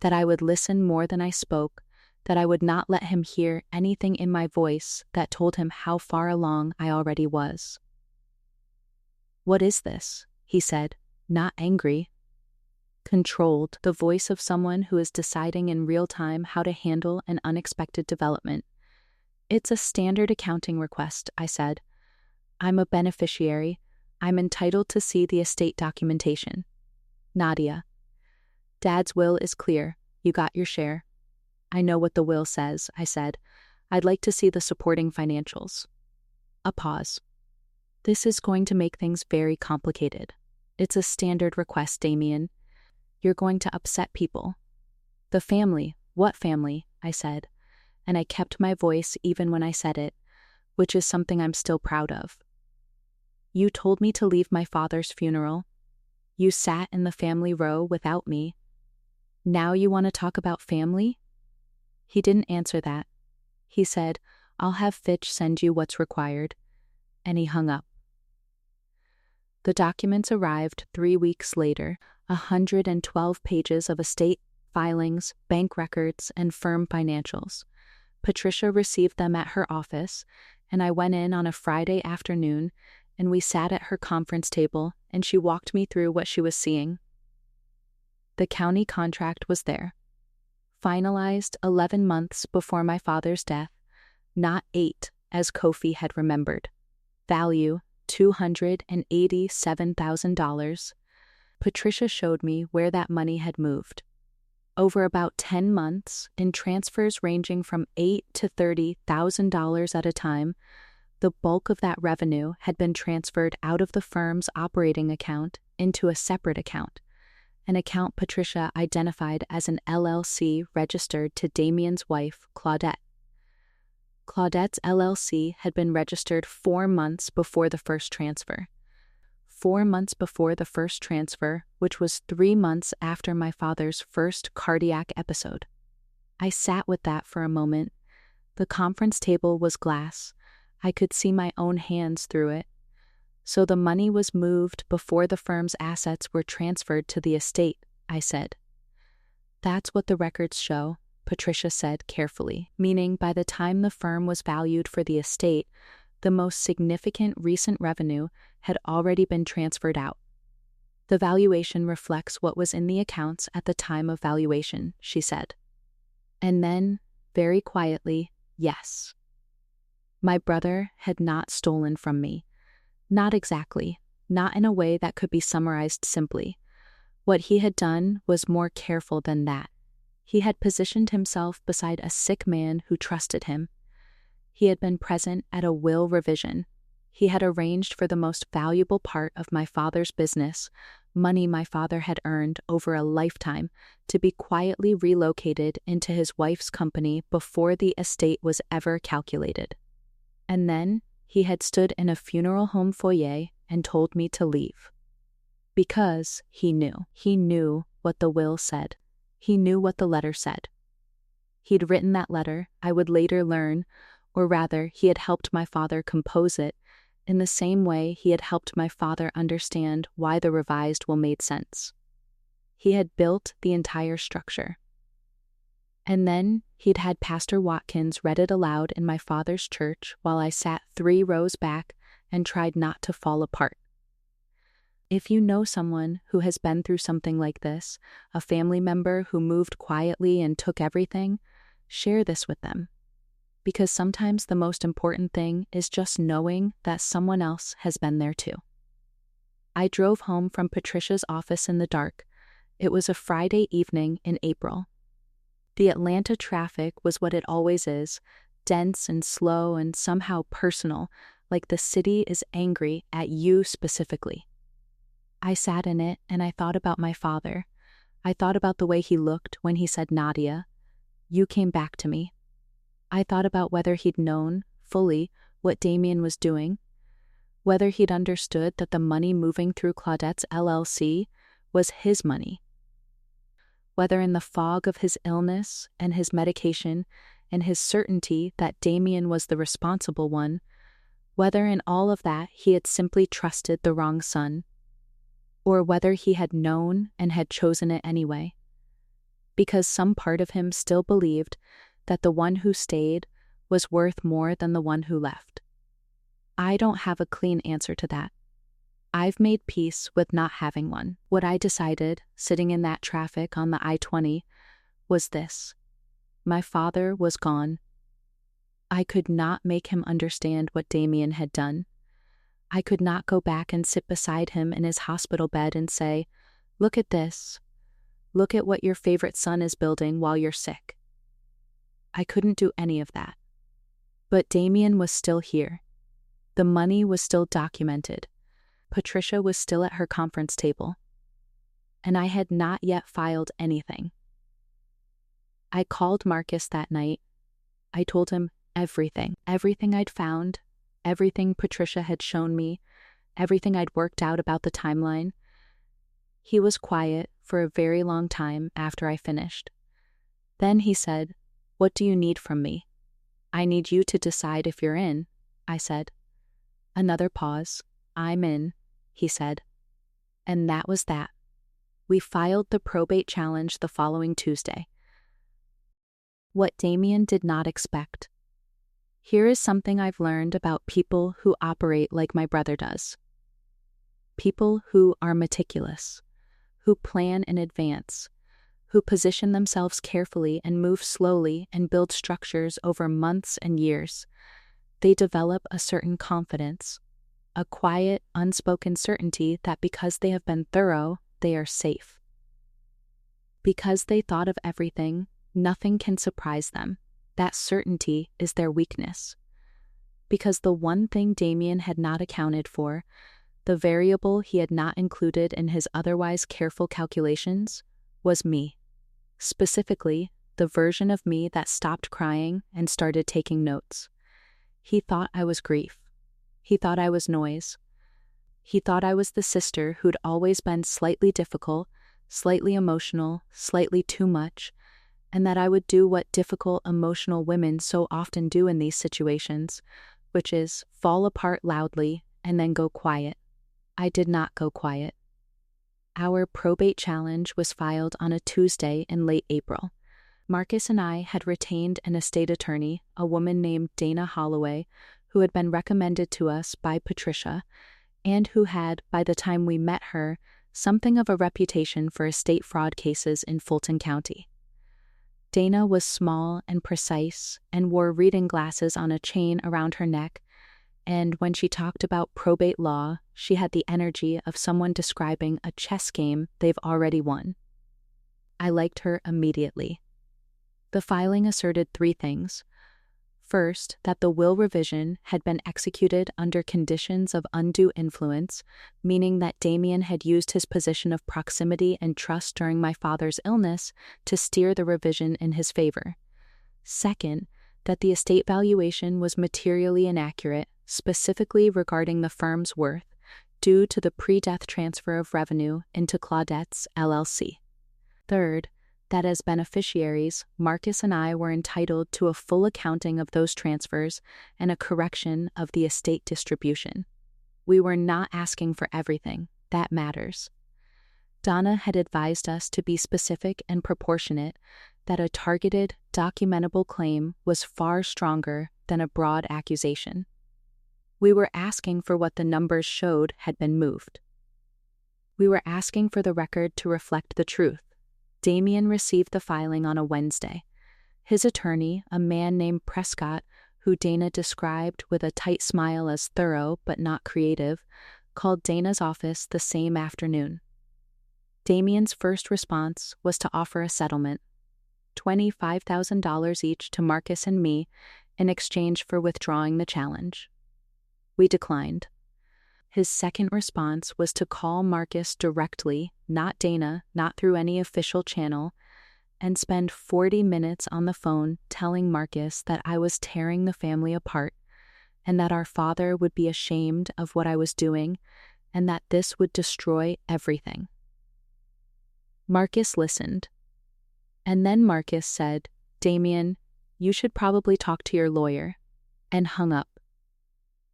that I would listen more than I spoke, that I would not let him hear anything in my voice that told him how far along I already was. "What is this?" he said, not angry. Controlled, the voice of someone who is deciding in real time how to handle an unexpected development. "It's a standard accounting request," I said. "I'm a beneficiary. I'm entitled to see the estate documentation." Nadia. "Dad's will is clear. You got your share." "I know what the will says," I said. "I'd like to see the supporting financials." A pause. "This is going to make things very complicated. It's a standard request, Damien. You're going to upset people." "The family. What family?" I said, and I kept my voice even when I said it, which is something I'm still proud of. "You told me to leave my father's funeral. You sat in the family row without me. Now you want to talk about family?" He didn't answer that. He said, "I'll have Fitch send you what's required," and he hung up. The documents arrived 3 weeks later, 112 pages of estate filings, bank records, and firm financials. Patricia received them at her office, and I went in on a Friday afternoon, and we sat at her conference table, and she walked me through what she was seeing. The county contract was there. Finalized 11 months before my father's death, not 8, as Kofi had remembered. Value, $287,000. Patricia showed me where that money had moved. Over about 10 months, in transfers ranging from $8,000 to $30,000 at a time, the bulk of that revenue had been transferred out of the firm's operating account into a separate account, an account Patricia identified as an LLC registered to Damien's wife, Claudette. Claudette's LLC had been registered 4 months before the first transfer. 4 months before the first transfer, which was 3 months after my father's first cardiac episode. I sat with that for a moment. The conference table was glass. I could see my own hands through it. So the money was moved before the firm's assets were transferred to the estate, I said. "That's what the records show," Patricia said carefully, meaning by the time the firm was valued for the estate, the most significant recent revenue had already been transferred out. "The valuation reflects what was in the accounts at the time of valuation," she said. And then, very quietly, yes. My brother had not stolen from me. Not exactly, not in a way that could be summarized simply. What he had done was more careful than that. He had positioned himself beside a sick man who trusted him. He had been present at a will revision. He had arranged for the most valuable part of my father's business, money my father had earned over a lifetime, to be quietly relocated into his wife's company before the estate was ever calculated. And then he had stood in a funeral home foyer and told me to leave. Because he knew what the will said. He knew what the letter said. He'd written that letter, I would later learn, or rather, he had helped my father compose it, in the same way he had helped my father understand why the revised will made sense. He had built the entire structure. And then he'd had Pastor Watkins read it aloud in my father's church while I sat 3 rows back and tried not to fall apart. If you know someone who has been through something like this, a family member who moved quietly and took everything, share this with them. Because sometimes the most important thing is just knowing that someone else has been there too. I drove home from Patricia's office in the dark. It was a Friday evening in April. The Atlanta traffic was what it always is, dense and slow and somehow personal, like the city is angry at you specifically. I sat in it and I thought about my father. I thought about the way he looked when he said, "Nadia, you came back to me." I thought about whether he'd known, fully, what Damien was doing, whether he'd understood that the money moving through Claudette's LLC was his money, whether in the fog of his illness and his medication and his certainty that Damien was the responsible one, whether in all of that he had simply trusted the wrong son, or whether he had known and had chosen it anyway. Because some part of him still believed that the one who stayed was worth more than the one who left. I don't have a clean answer to that. I've made peace with not having one. What I decided, sitting in that traffic on the I-20, was this. My father was gone. I could not make him understand what Damien had done. I could not go back and sit beside him in his hospital bed and say, "Look at this. Look at what your favorite son is building while you're sick." I couldn't do any of that. But Damien was still here. The money was still documented. Patricia was still at her conference table. and I had not yet filed anything. I called Marcus that night. I told him everything I'd found, everything Patricia had shown me, everything I'd worked out about the timeline. He was quiet for a very long time after I finished. Then he said, "What do you need from me?" "I need you to decide if you're in," I said. Another pause. "I'm in," he said. And that was that. We filed the probate challenge the following Tuesday. What Damien did not expect. Here is something I've learned about people who operate like my brother does. People who are meticulous, who plan in advance, who position themselves carefully and move slowly and build structures over months and years. They develop a certain confidence, a quiet, unspoken certainty that because they have been thorough, they are safe. Because they thought of everything, nothing can surprise them. That certainty is their weakness. Because the one thing Damien had not accounted for, the variable he had not included in his otherwise careful calculations, was me. Specifically, the version of me that stopped crying and started taking notes. He thought I was grief. He thought I was noise. He thought I was the sister who'd always been slightly difficult, slightly emotional, slightly too much, and that I would do what difficult, emotional women so often do in these situations, which is fall apart loudly and then go quiet. I did not go quiet. Our probate challenge was filed on a Tuesday in late April. Marcus and I had retained an estate attorney, a woman named Dana Holloway, who had been recommended to us by Patricia, and who had, by the time we met her, something of a reputation for estate fraud cases in Fulton County. Dana was small and precise and wore reading glasses on a chain around her neck, and when she talked about probate law, she had the energy of someone describing a chess game they've already won. I liked her immediately. The filing asserted 3 things. First, that the will revision had been executed under conditions of undue influence, meaning that Damien had used his position of proximity and trust during my father's illness to steer the revision in his favor. Second, that the estate valuation was materially inaccurate, specifically regarding the firm's worth, due to the pre-death transfer of revenue into Claudette's LLC. Third, that as beneficiaries, Marcus and I were entitled to a full accounting of those transfers and a correction of the estate distribution. We were not asking for everything. That matters. Donna had advised us to be specific and proportionate, that a targeted, documentable claim was far stronger than a broad accusation. We were asking for what the numbers showed had been moved. We were asking for the record to reflect the truth. Damien received the filing on a Wednesday. His attorney, a man named Prescott, who Dana described with a tight smile as thorough but not creative, called Dana's office the same afternoon. Damien's first response was to offer a settlement, $25,000 each to Marcus and me in exchange for withdrawing the challenge. We declined. His second response was to call Marcus directly, not Dana, not through any official channel, and spend 40 minutes on the phone telling Marcus that I was tearing the family apart and that our father would be ashamed of what I was doing and that this would destroy everything. Marcus listened. And then Marcus said, "Damien, you should probably talk to your lawyer," and hung up.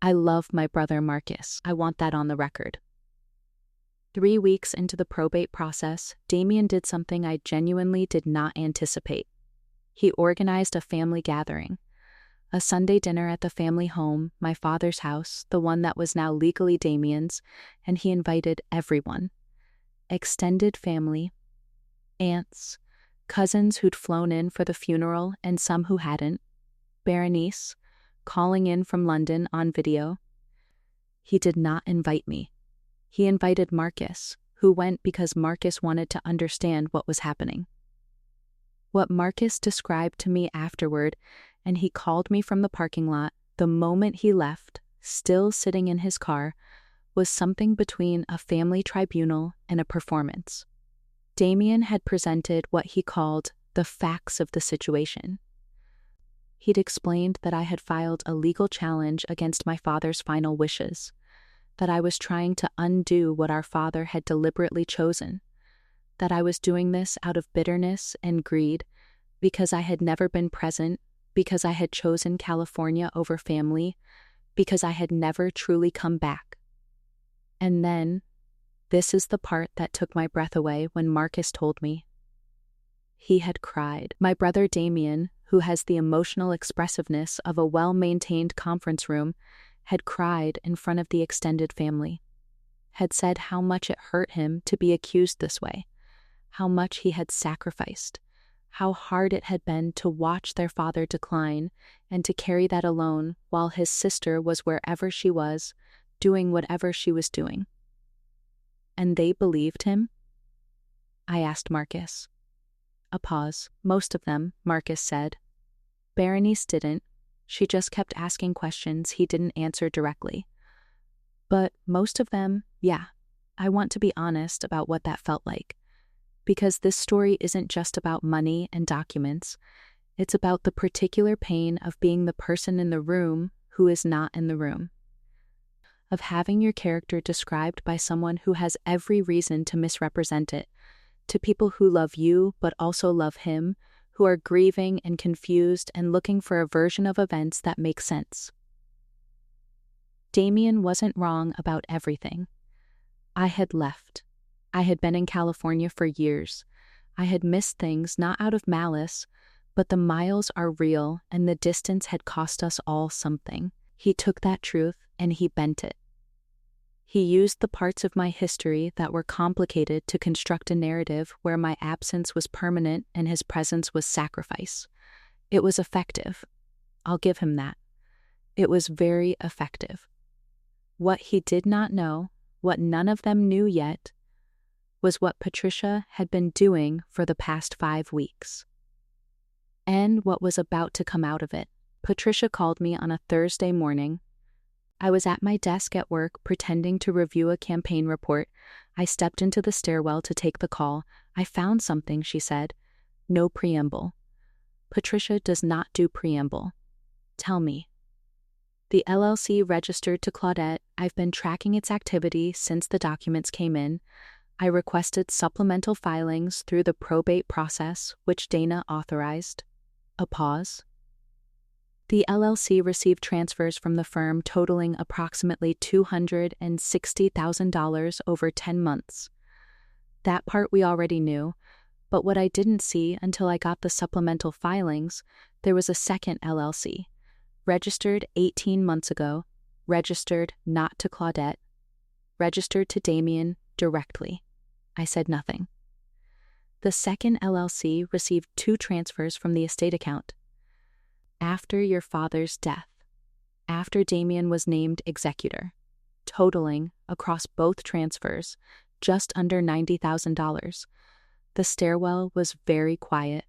I love my brother Marcus. I want that on the record. 3 weeks into the probate process, Damien did something I genuinely did not anticipate. He organized a family gathering. A Sunday dinner at the family home, my father's house, the one that was now legally Damien's, and he invited everyone. Extended family, aunts, cousins who'd flown in for the funeral and some who hadn't, Berenice, calling in from London on video. He did not invite me. He invited Marcus, who went because Marcus wanted to understand what was happening. What Marcus described to me afterward, and he called me from the parking lot the moment he left, still sitting in his car, was something between a family tribunal and a performance. Damien had presented what he called the facts of the situation. He'd explained that I had filed a legal challenge against my father's final wishes, that I was trying to undo what our father had deliberately chosen, that I was doing this out of bitterness and greed because I had never been present, because I had chosen California over family, because I had never truly come back. And then, this is the part that took my breath away when Marcus told me. He had cried. My brother Damien, who has the emotional expressiveness of a well-maintained conference room, had cried in front of the extended family, had said how much it hurt him to be accused this way, how much he had sacrificed, how hard it had been to watch their father decline and to carry that alone while his sister was wherever she was, doing whatever she was doing. And they believed him? I asked Marcus. A pause. Most of them, Marcus said. Berenice didn't. She just kept asking questions he didn't answer directly. But most of them, yeah. I want to be honest about what that felt like. Because this story isn't just about money and documents. It's about the particular pain of being the person in the room who is not in the room. Of having your character described by someone who has every reason to misrepresent it, to people who love you but also love him, who are grieving and confused and looking for a version of events that makes sense. Damien wasn't wrong about everything. I had left. I had been in California for years. I had missed things not out of malice, but the miles are real and the distance had cost us all something. He took that truth and he bent it. He used the parts of my history that were complicated to construct a narrative where my absence was permanent and his presence was sacrifice. It was effective. I'll give him that. It was very effective. What he did not know, what none of them knew yet, was what Patricia had been doing for the past 5 weeks. And what was about to come out of it. Patricia called me on a Thursday morning. I was at my desk at work pretending to review a campaign report. I stepped into the stairwell to take the call. I found something, she said. No preamble. Patricia does not do preamble. Tell me. The LLC registered to Claudette. I've been tracking its activity since the documents came in. I requested supplemental filings through the probate process, which Dana authorized. A pause. The LLC received transfers from the firm totaling approximately $260,000 over 10 months. That part we already knew, but what I didn't see until I got the supplemental filings, there was a second LLC, registered 18 months ago, registered not to Claudette, registered to Damien directly. I said nothing. The second LLC received 2 transfers from the estate account. After your father's death, after Damien was named executor, totaling, across both transfers, just under $90,000. The stairwell was very quiet.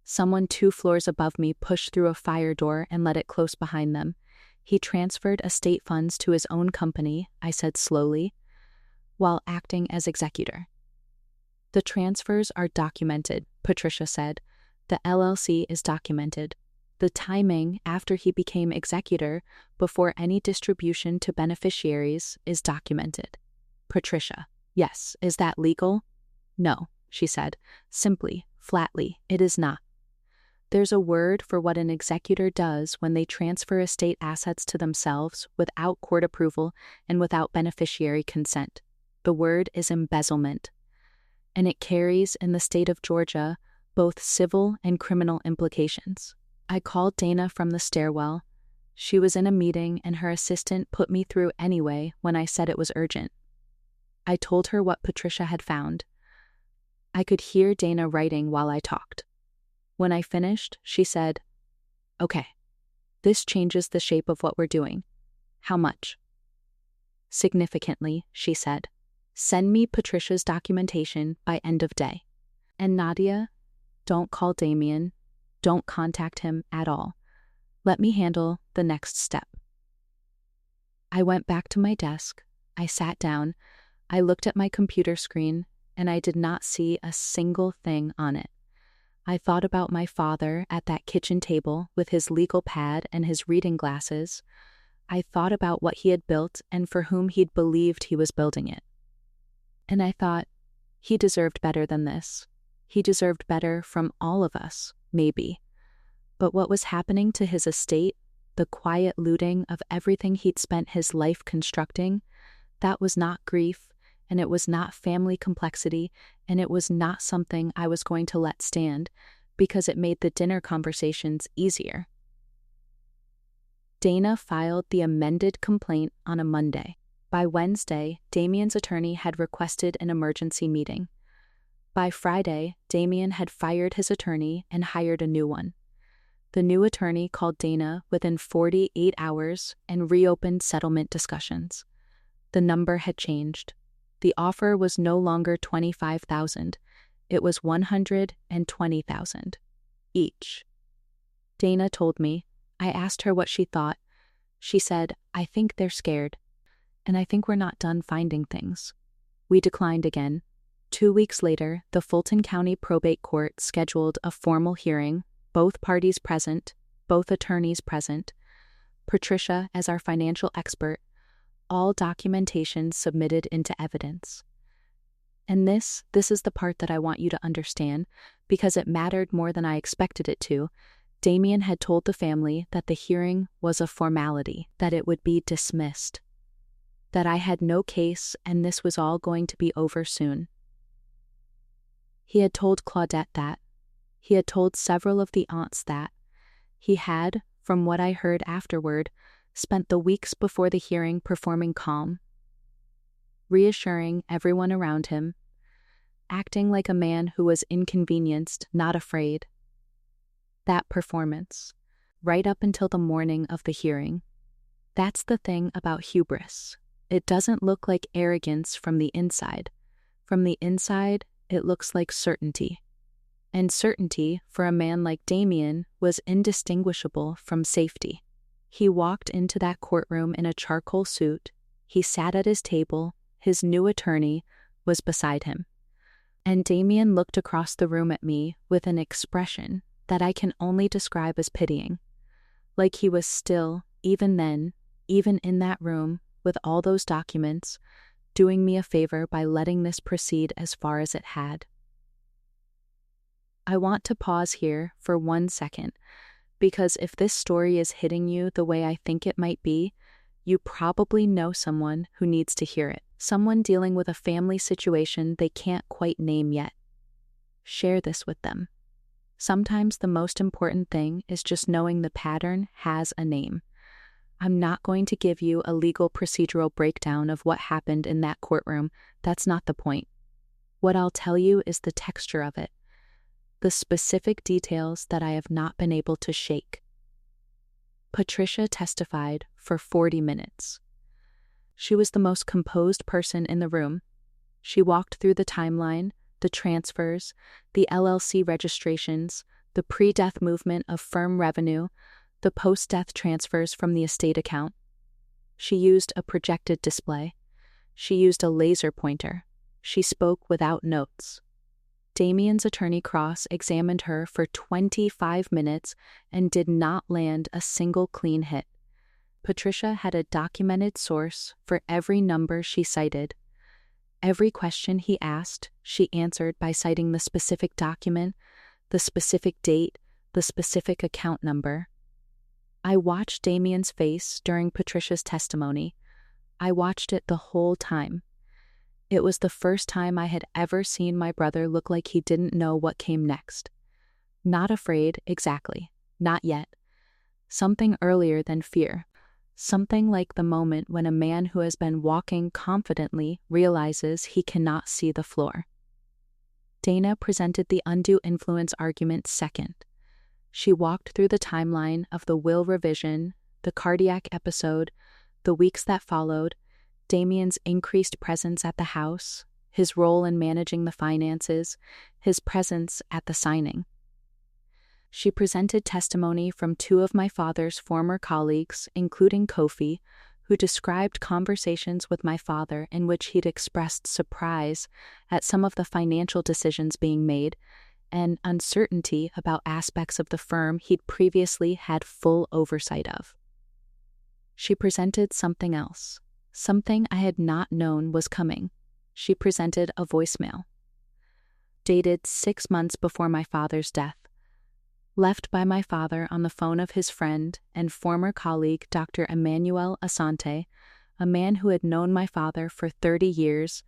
Someone 2 floors above me pushed through a fire door and let it close behind them. He transferred estate funds to his own company, I said slowly, while acting as executor. The transfers are documented, Patricia said. The LLC is documented. The timing after he became executor before any distribution to beneficiaries is documented. Patricia: yes, is that legal? No, she said, simply, flatly, it is not. There's a word for what an executor does when they transfer estate assets to themselves without court approval and without beneficiary consent. The word is embezzlement. And it carries in the state of Georgia both civil and criminal implications. I called Dana from the stairwell. She was in a meeting and her assistant put me through anyway when I said it was urgent. I told her what Patricia had found. I could hear Dana writing while I talked. When I finished, she said, "Okay, this changes the shape of what we're doing. How much?" "Significantly," she said. "Send me Patricia's documentation by end of day. And Nadia, don't call Damien. Don't contact him at all. Let me handle the next step." I went back to my desk. I sat down. I looked at my computer screen. and I did not see a single thing on it. I thought about my father at that kitchen table with his legal pad and his reading glasses. I thought about what he had built and for whom he'd believed he was building it. And I thought, he deserved better than this. He deserved better from all of us, maybe. But what was happening to his estate, the quiet looting of everything he'd spent his life constructing, that was not grief, and it was not family complexity, and it was not something I was going to let stand, because it made the dinner conversations easier. Dana filed the amended complaint on a Monday. By Wednesday, Damien's attorney had requested an emergency meeting. By Friday, Damien had fired his attorney and hired a new one. The new attorney called Dana within 48 hours and reopened settlement discussions. The number had changed. The offer was no longer $25,000. It was $120,000 each. Dana told me. I asked her what she thought. She said, "I think they're scared. And I think we're not done finding things." We declined again. 2 weeks later, the Fulton County Probate Court scheduled a formal hearing, both parties present, both attorneys present, Patricia as our financial expert, all documentation submitted into evidence. And this is the part that I want you to understand, because it mattered more than I expected it to. Damien had told the family that the hearing was a formality, that it would be dismissed, that I had no case and this was all going to be over soon. He had told Claudette that. He had told several of the aunts that. He had, from what I heard afterward, spent the weeks before the hearing performing calm, reassuring everyone around him, acting like a man who was inconvenienced, not afraid. That performance, right up until the morning of the hearing. That's the thing about hubris. It doesn't look like arrogance from the inside. From the inside, it looks like certainty. And certainty, for a man like Damien, was indistinguishable from safety. He walked into that courtroom in a charcoal suit. He sat at his table. His new attorney was beside him. And Damien looked across the room at me with an expression that I can only describe as pitying. Like he was still, even then, even in that room, with all those documents, doing me a favor by letting this proceed as far as it had. I want to pause here for 1 second, because if this story is hitting you the way I think it might be, you probably know someone who needs to hear it. Someone dealing with a family situation they can't quite name yet. Share this with them. Sometimes the most important thing is just knowing the pattern has a name. I'm not going to give you a legal procedural breakdown of what happened in that courtroom. That's not the point. What I'll tell you is the texture of it, the specific details that I have not been able to shake. Patricia testified for 40 minutes. She was the most composed person in the room. She walked through the timeline, the transfers, the LLC registrations, the pre-death movement of firm revenue, the post-death transfers from the estate account. She used a projected display. She used a laser pointer. She spoke without notes. Damien's attorney cross-examined her for 25 minutes and did not land a single clean hit. Patricia had a documented source for every number she cited. Every question he asked, she answered by citing the specific document, the specific date, the specific account number. I watched Damien's face during Patricia's testimony. I watched it the whole time. It was the first time I had ever seen my brother look like he didn't know what came next. Not afraid, exactly. Not yet. Something earlier than fear. Something like the moment when a man who has been walking confidently realizes he cannot see the floor. Dana presented the undue influence argument second. She walked through the timeline of the will revision, the cardiac episode, the weeks that followed, Damien's increased presence at the house, his role in managing the finances, his presence at the signing. She presented testimony from two of my father's former colleagues, including Kofi, who described conversations with my father in which he'd expressed surprise at some of the financial decisions being made and uncertainty about aspects of the firm he'd previously had full oversight of. She presented something else, something I had not known was coming. She presented a voicemail. Dated 6 months before my father's death. Left by my father on the phone of his friend and former colleague Dr. Emmanuel Asante, a man who had known my father for 30 years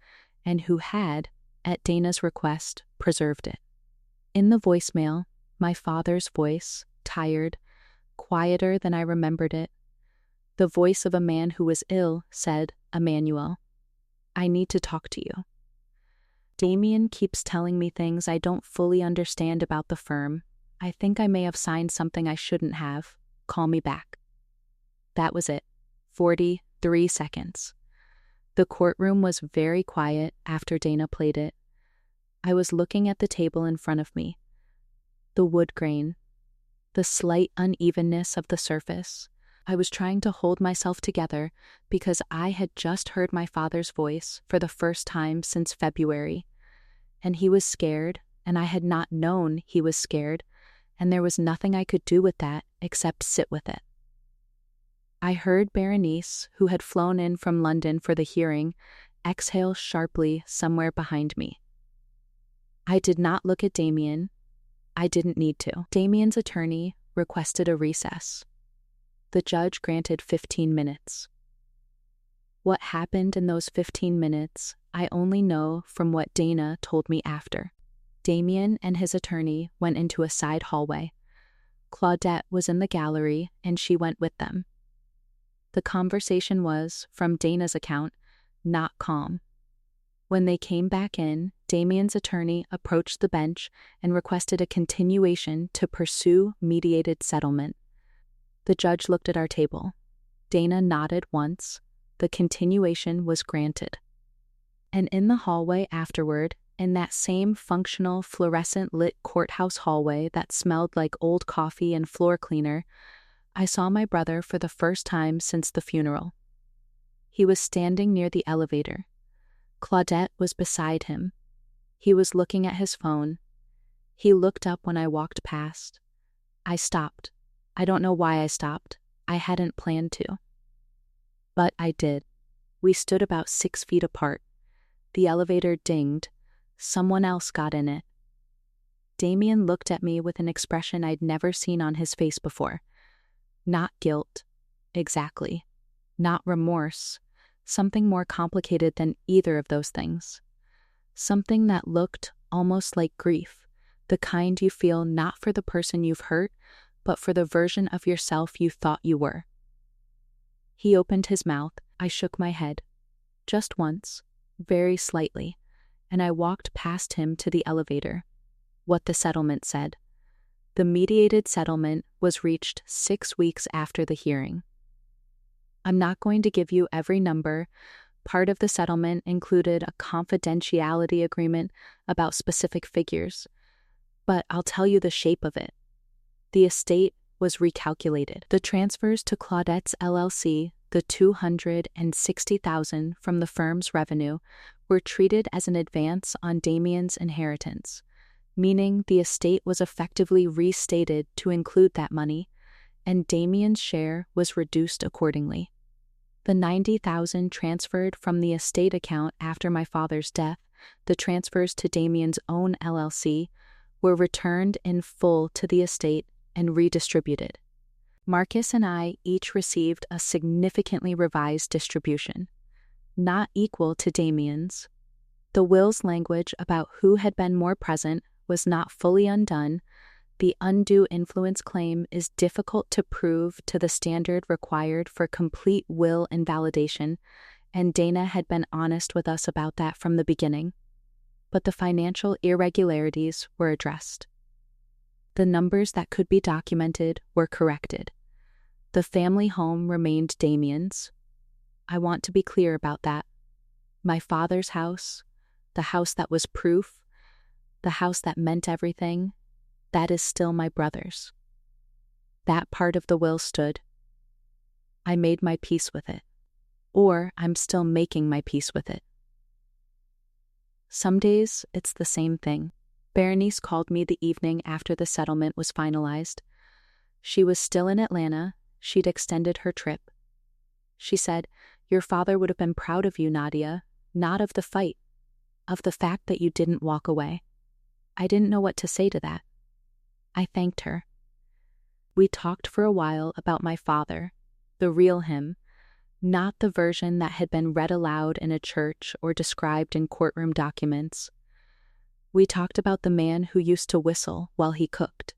and who had, at Dana's request, preserved it. In the voicemail, my father's voice, tired, quieter than I remembered it, the voice of a man who was ill, said, "Emmanuel, I need to talk to you. Damien keeps telling me things I don't fully understand about the firm. I think I may have signed something I shouldn't have. Call me back." That was it. 43 seconds. The courtroom was very quiet after Dana played it. I was looking at the table in front of me. The wood grain, the slight unevenness of the surface. I was trying to hold myself together because I had just heard my father's voice for the first time since February, and he was scared, and I had not known he was scared, and there was nothing I could do with that except sit with it. I heard Berenice, who had flown in from London for the hearing, exhale sharply somewhere behind me. I did not look at Damien. I didn't need to. Damien's attorney requested a recess. The judge granted 15 minutes. What happened in those 15 minutes, I only know from what Dana told me after. Damien and his attorney went into a side hallway. Claudette was in the gallery, and she went with them. The conversation was, from Dana's account, not calm. When they came back in, Damien's attorney approached the bench and requested a continuation to pursue mediated settlement. The judge looked at our table. Dana nodded once. The continuation was granted. And in the hallway afterward, in that same functional, fluorescent-lit courthouse hallway that smelled like old coffee and floor cleaner, I saw my brother for the first time since the funeral. He was standing near the elevator. Claudette was beside him. He was looking at his phone. He looked up when I walked past. I stopped. I don't know why I stopped. I hadn't planned to. But I did. We stood about 6 feet apart. The elevator dinged. Someone else got in it. Damien looked at me with an expression I'd never seen on his face before. Not guilt. Exactly. Not remorse. Something more complicated than either of those things. Something that looked almost like grief, the kind you feel not for the person you've hurt, but for the version of yourself you thought you were. He opened his mouth. I shook my head. Just once, very slightly, and I walked past him to the elevator. What the settlement said. The mediated settlement was reached 6 weeks after the hearing. I'm not going to give you every number. Part of the settlement included a confidentiality agreement about specific figures, but I'll tell you the shape of it. The estate was recalculated. The transfers to Claudette's LLC, the $260,000 from the firm's revenue, were treated as an advance on Damien's inheritance, meaning the estate was effectively restated to include that money, and Damien's share was reduced accordingly. The $90,000 transferred from the estate account after my father's death, the transfers to Damien's own LLC, were returned in full to the estate and redistributed. Marcus and I each received a significantly revised distribution, not equal to Damien's. The will's language about who had been more present was not fully undone. The undue influence claim is difficult to prove to the standard required for complete will invalidation, and Dana had been honest with us about that from the beginning. But the financial irregularities were addressed. The numbers that could be documented were corrected. The family home remained Damien's. I want to be clear about that. My father's house, the house that was proof, the house that meant everything, that is still my brother's. That part of the will stood. I made my peace with it. or I'm still making my peace with it. Some days, it's the same thing. Berenice called me the evening after the settlement was finalized. She was still in Atlanta. She'd extended her trip. She said, "Your father would have been proud of you, Nadia, not of the fight, of the fact that you didn't walk away." I didn't know what to say to that. I thanked her. We talked for a while about my father, the real him, not the version that had been read aloud in a church or described in courtroom documents. We talked about the man who used to whistle while he cooked,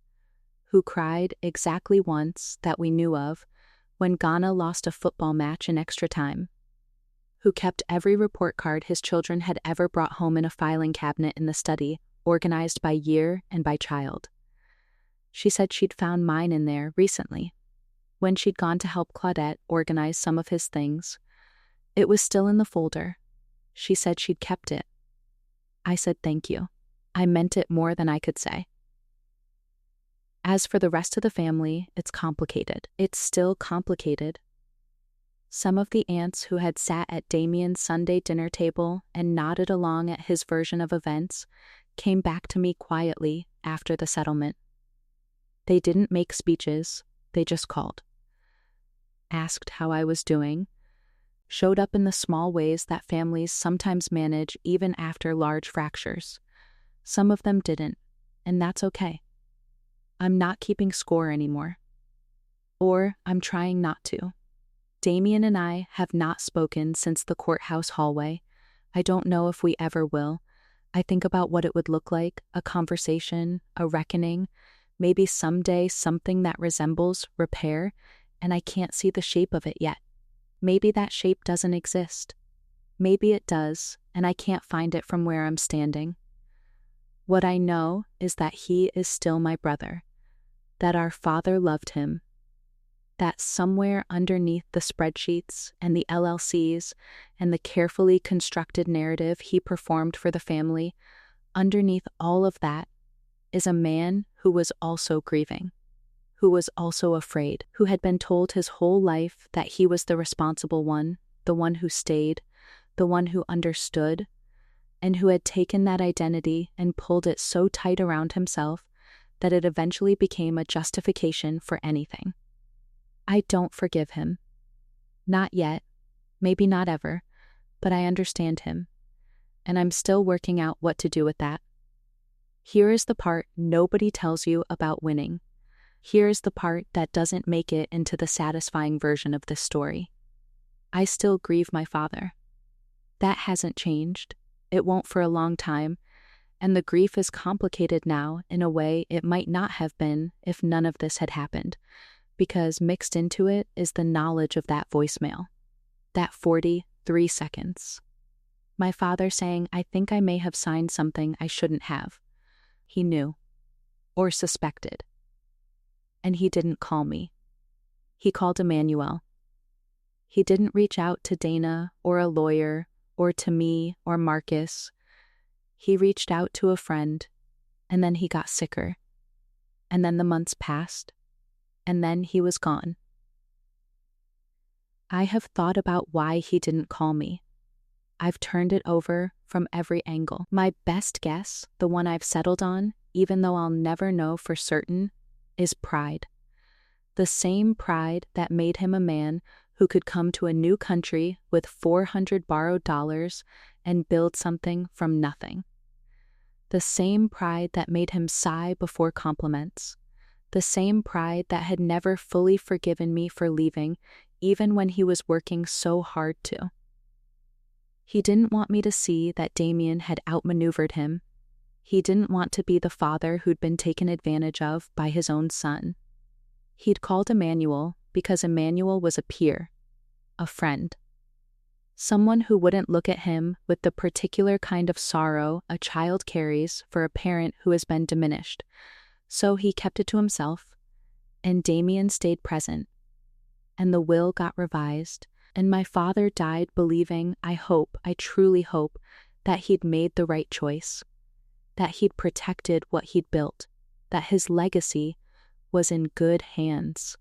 who cried exactly once that we knew of when Ghana lost a football match in extra time, who kept every report card his children had ever brought home in a filing cabinet in the study, organized by year and by child. She said she'd found mine in there recently, when she'd gone to help Claudette organize some of his things. It was still in the folder. She said she'd kept it. I said thank you. I meant it more than I could say. As for the rest of the family, it's complicated. It's still complicated. Some of the aunts who had sat at Damien's Sunday dinner table and nodded along at his version of events came back to me quietly after the settlement. They didn't make speeches, they just called. Asked how I was doing, showed up in the small ways that families sometimes manage even after large fractures. Some of them didn't, and that's okay. I'm not keeping score anymore. Or I'm trying not to. Damien and I have not spoken since the courthouse hallway. I don't know if we ever will. I think about what it would look like, a conversation, a reckoning, maybe someday something that resembles repair, and I can't see the shape of it yet. Maybe that shape doesn't exist. Maybe it does, and I can't find it from where I'm standing. What I know is that he is still my brother, that our father loved him, that somewhere underneath the spreadsheets and the LLCs and the carefully constructed narrative he performed for the family, underneath all of that is a man who was also grieving, who was also afraid, who had been told his whole life that he was the responsible one, the one who stayed, the one who understood, and who had taken that identity and pulled it so tight around himself that it eventually became a justification for anything. I don't forgive him. Not yet, maybe not ever, but I understand him, and I'm still working out what to do with that. Here is the part nobody tells you about winning. Here is the part that doesn't make it into the satisfying version of this story. I still grieve my father. That hasn't changed. It won't for a long time, and the grief is complicated now in a way it might not have been if none of this had happened, because mixed into it is the knowledge of that voicemail, that 43 seconds. My father saying, "I think I may have signed something I shouldn't have." He knew, or suspected, and he didn't call me. He called Emmanuel. He didn't reach out to Dana or a lawyer or to me or Marcus. He reached out to a friend, and then he got sicker, and then the months passed, and then he was gone. I have thought about why he didn't call me. I've turned it over from every angle. My best guess, the one I've settled on, even though I'll never know for certain, is pride. The same pride that made him a man who could come to a new country with 400 borrowed dollars and build something from nothing. The same pride that made him sigh before compliments. The same pride that had never fully forgiven me for leaving, even when he was working so hard to. He didn't want me to see that Damien had outmaneuvered him. He didn't want to be the father who'd been taken advantage of by his own son. He'd called Emmanuel because Emmanuel was a peer, a friend. Someone who wouldn't look at him with the particular kind of sorrow a child carries for a parent who has been diminished. So he kept it to himself, and Damien stayed present, and the will got revised, and my father died believing, I truly hope, that he'd made the right choice, that he'd protected what he'd built, that his legacy was in good hands.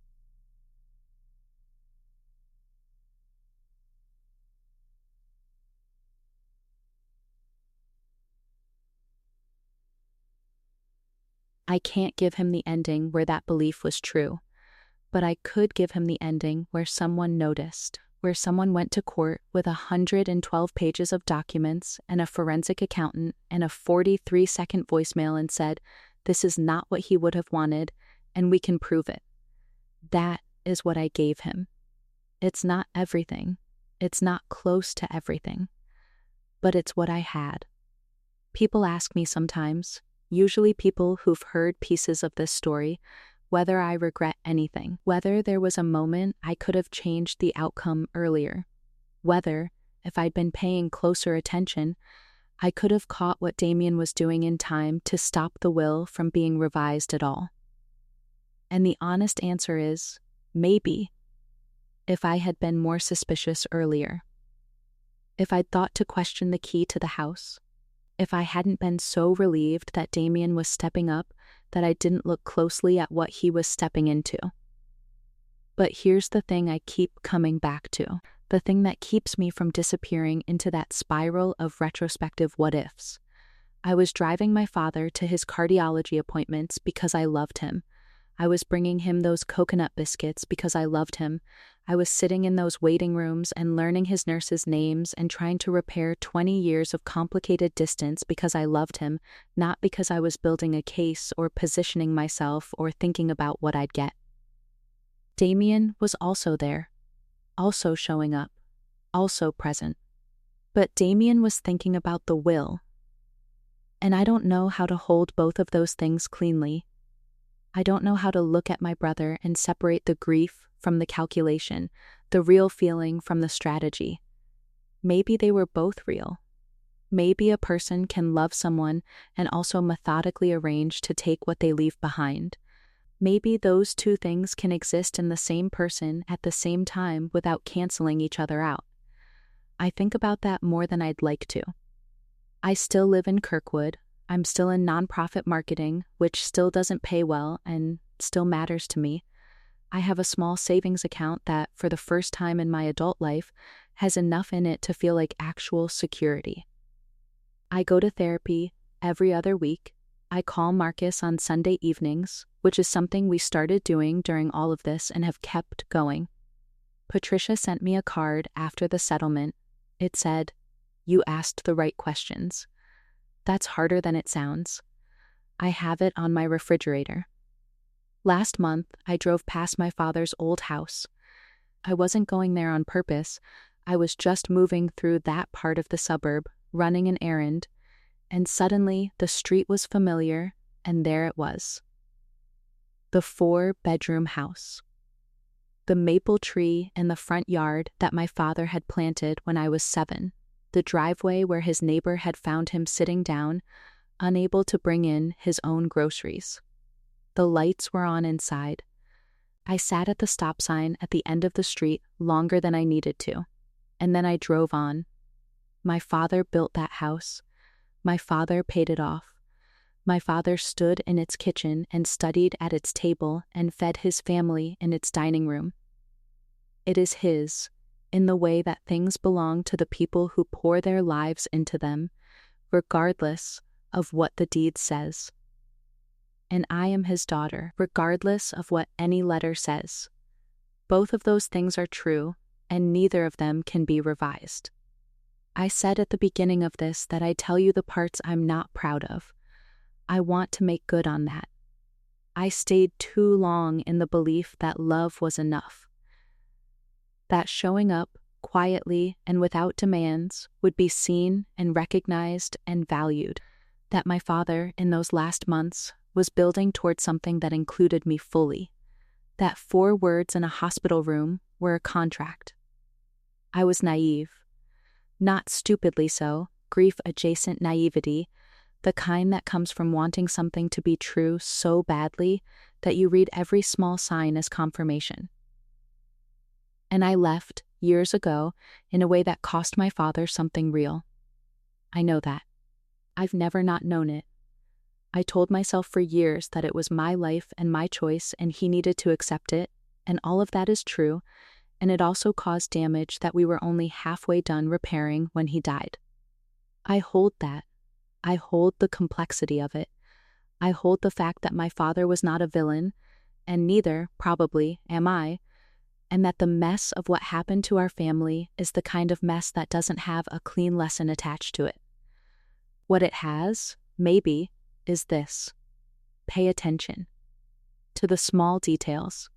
I can't give him the ending where that belief was true, but I could give him the ending where someone noticed, where someone went to court with 112 pages of documents and a forensic accountant and a 43-second voicemail and said, "This is not what he would have wanted, and we can prove it." That is what I gave him. It's not everything. It's not close to everything. But it's what I had. People ask me sometimes, usually people who've heard pieces of this story, whether I regret anything, whether there was a moment I could have changed the outcome earlier, whether, if I'd been paying closer attention, I could have caught what Damien was doing in time to stop the will from being revised at all. And the honest answer is, maybe, if I had been more suspicious earlier. If I'd thought to question the key to the house. If I hadn't been so relieved that Damien was stepping up that I didn't look closely at what he was stepping into. But here's the thing I keep coming back to, the thing that keeps me from disappearing into that spiral of retrospective what-ifs. I was driving my father to his cardiology appointments because I loved him. I was bringing him those coconut biscuits because I loved him. I was sitting in those waiting rooms and learning his nurses' names and trying to repair 20 years of complicated distance because I loved him, not because I was building a case or positioning myself or thinking about what I'd get. Damien was also there, also showing up, also present. But Damien was thinking about the will. And I don't know how to hold both of those things cleanly. I don't know how to look at my brother and separate the grief from the calculation, the real feeling from the strategy. Maybe they were both real. Maybe a person can love someone and also methodically arrange to take what they leave behind. Maybe those two things can exist in the same person at the same time without canceling each other out. I think about that more than I'd like to. I still live in Kirkwood. I'm still in nonprofit marketing, which still doesn't pay well and still matters to me. I have a small savings account that, for the first time in my adult life, has enough in it to feel like actual security. I go to therapy every other week. I call Marcus on Sunday evenings, which is something we started doing during all of this and have kept going. Patricia sent me a card after the settlement. It said, "You asked the right questions." That's harder than it sounds. I have it on my refrigerator. Last month, I drove past my father's old house. I wasn't going there on purpose. I was just moving through that part of the suburb, running an errand, and suddenly the street was familiar, and there it was. The 4-bedroom house. The maple tree in the front yard that my father had planted when I was 7. The driveway where his neighbor had found him sitting down, unable to bring in his own groceries. The lights were on inside. I sat at the stop sign at the end of the street longer than I needed to, and then I drove on. My father built that house. My father paid it off. My father stood in its kitchen and studied at its table and fed his family in its dining room. It is his, in the way that things belong to the people who pour their lives into them, regardless of what the deed says. And I am his daughter, regardless of what any letter says. Both of those things are true, and neither of them can be revised. I said at the beginning of this that I tell you the parts I'm not proud of. I want to make good on that. I stayed too long in the belief that love was enough. That showing up, quietly and without demands, would be seen and recognized and valued. That my father, in those last months, was building toward something that included me fully. That 4 words in a hospital room were a contract. I was naive. Not stupidly so, grief-adjacent naivety, the kind that comes from wanting something to be true so badly that you read every small sign as confirmation. And I left, years ago, in a way that cost my father something real. I know that. I've never not known it. I told myself for years that it was my life and my choice and he needed to accept it, and all of that is true, and it also caused damage that we were only halfway done repairing when he died. I hold that. I hold the complexity of it. I hold the fact that my father was not a villain, and neither, probably, am I, and that the mess of what happened to our family is the kind of mess that doesn't have a clean lesson attached to it. What it has, maybe, is this: pay attention to the small details,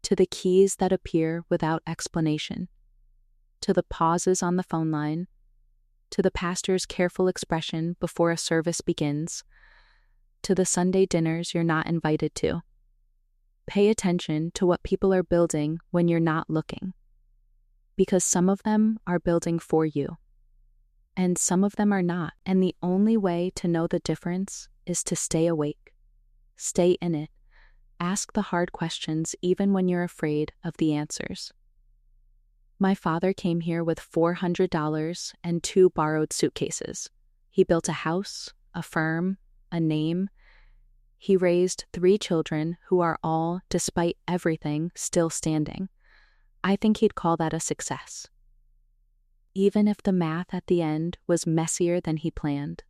to the keys that appear without explanation, to the pauses on the phone line, to the pastor's careful expression before a service begins, to the Sunday dinners you're not invited to. Pay attention to what people are building when you're not looking, because some of them are building for you, and some of them are not, and the only way to know the difference is to stay awake, stay in it, ask the hard questions even when you're afraid of the answers. My father came here with $400 and 2 borrowed suitcases. He built a house, a firm, a name. He raised 3 children who are all, despite everything, still standing. I think he'd call that a success. Even if the math at the end was messier than he planned.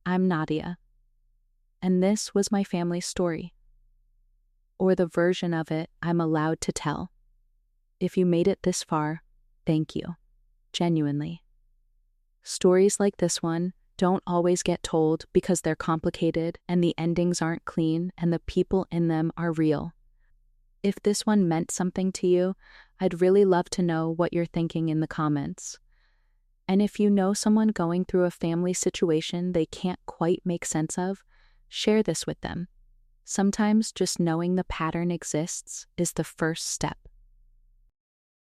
I'm Nadia. And this was my family's story. Or the version of it I'm allowed to tell. If you made it this far, thank you. Genuinely. Stories like this one don't always get told because they're complicated and the endings aren't clean and the people in them are real. If this one meant something to you, I'd really love to know what you're thinking in the comments. And if you know someone going through a family situation they can't quite make sense of, share this with them. Sometimes just knowing the pattern exists is the first step.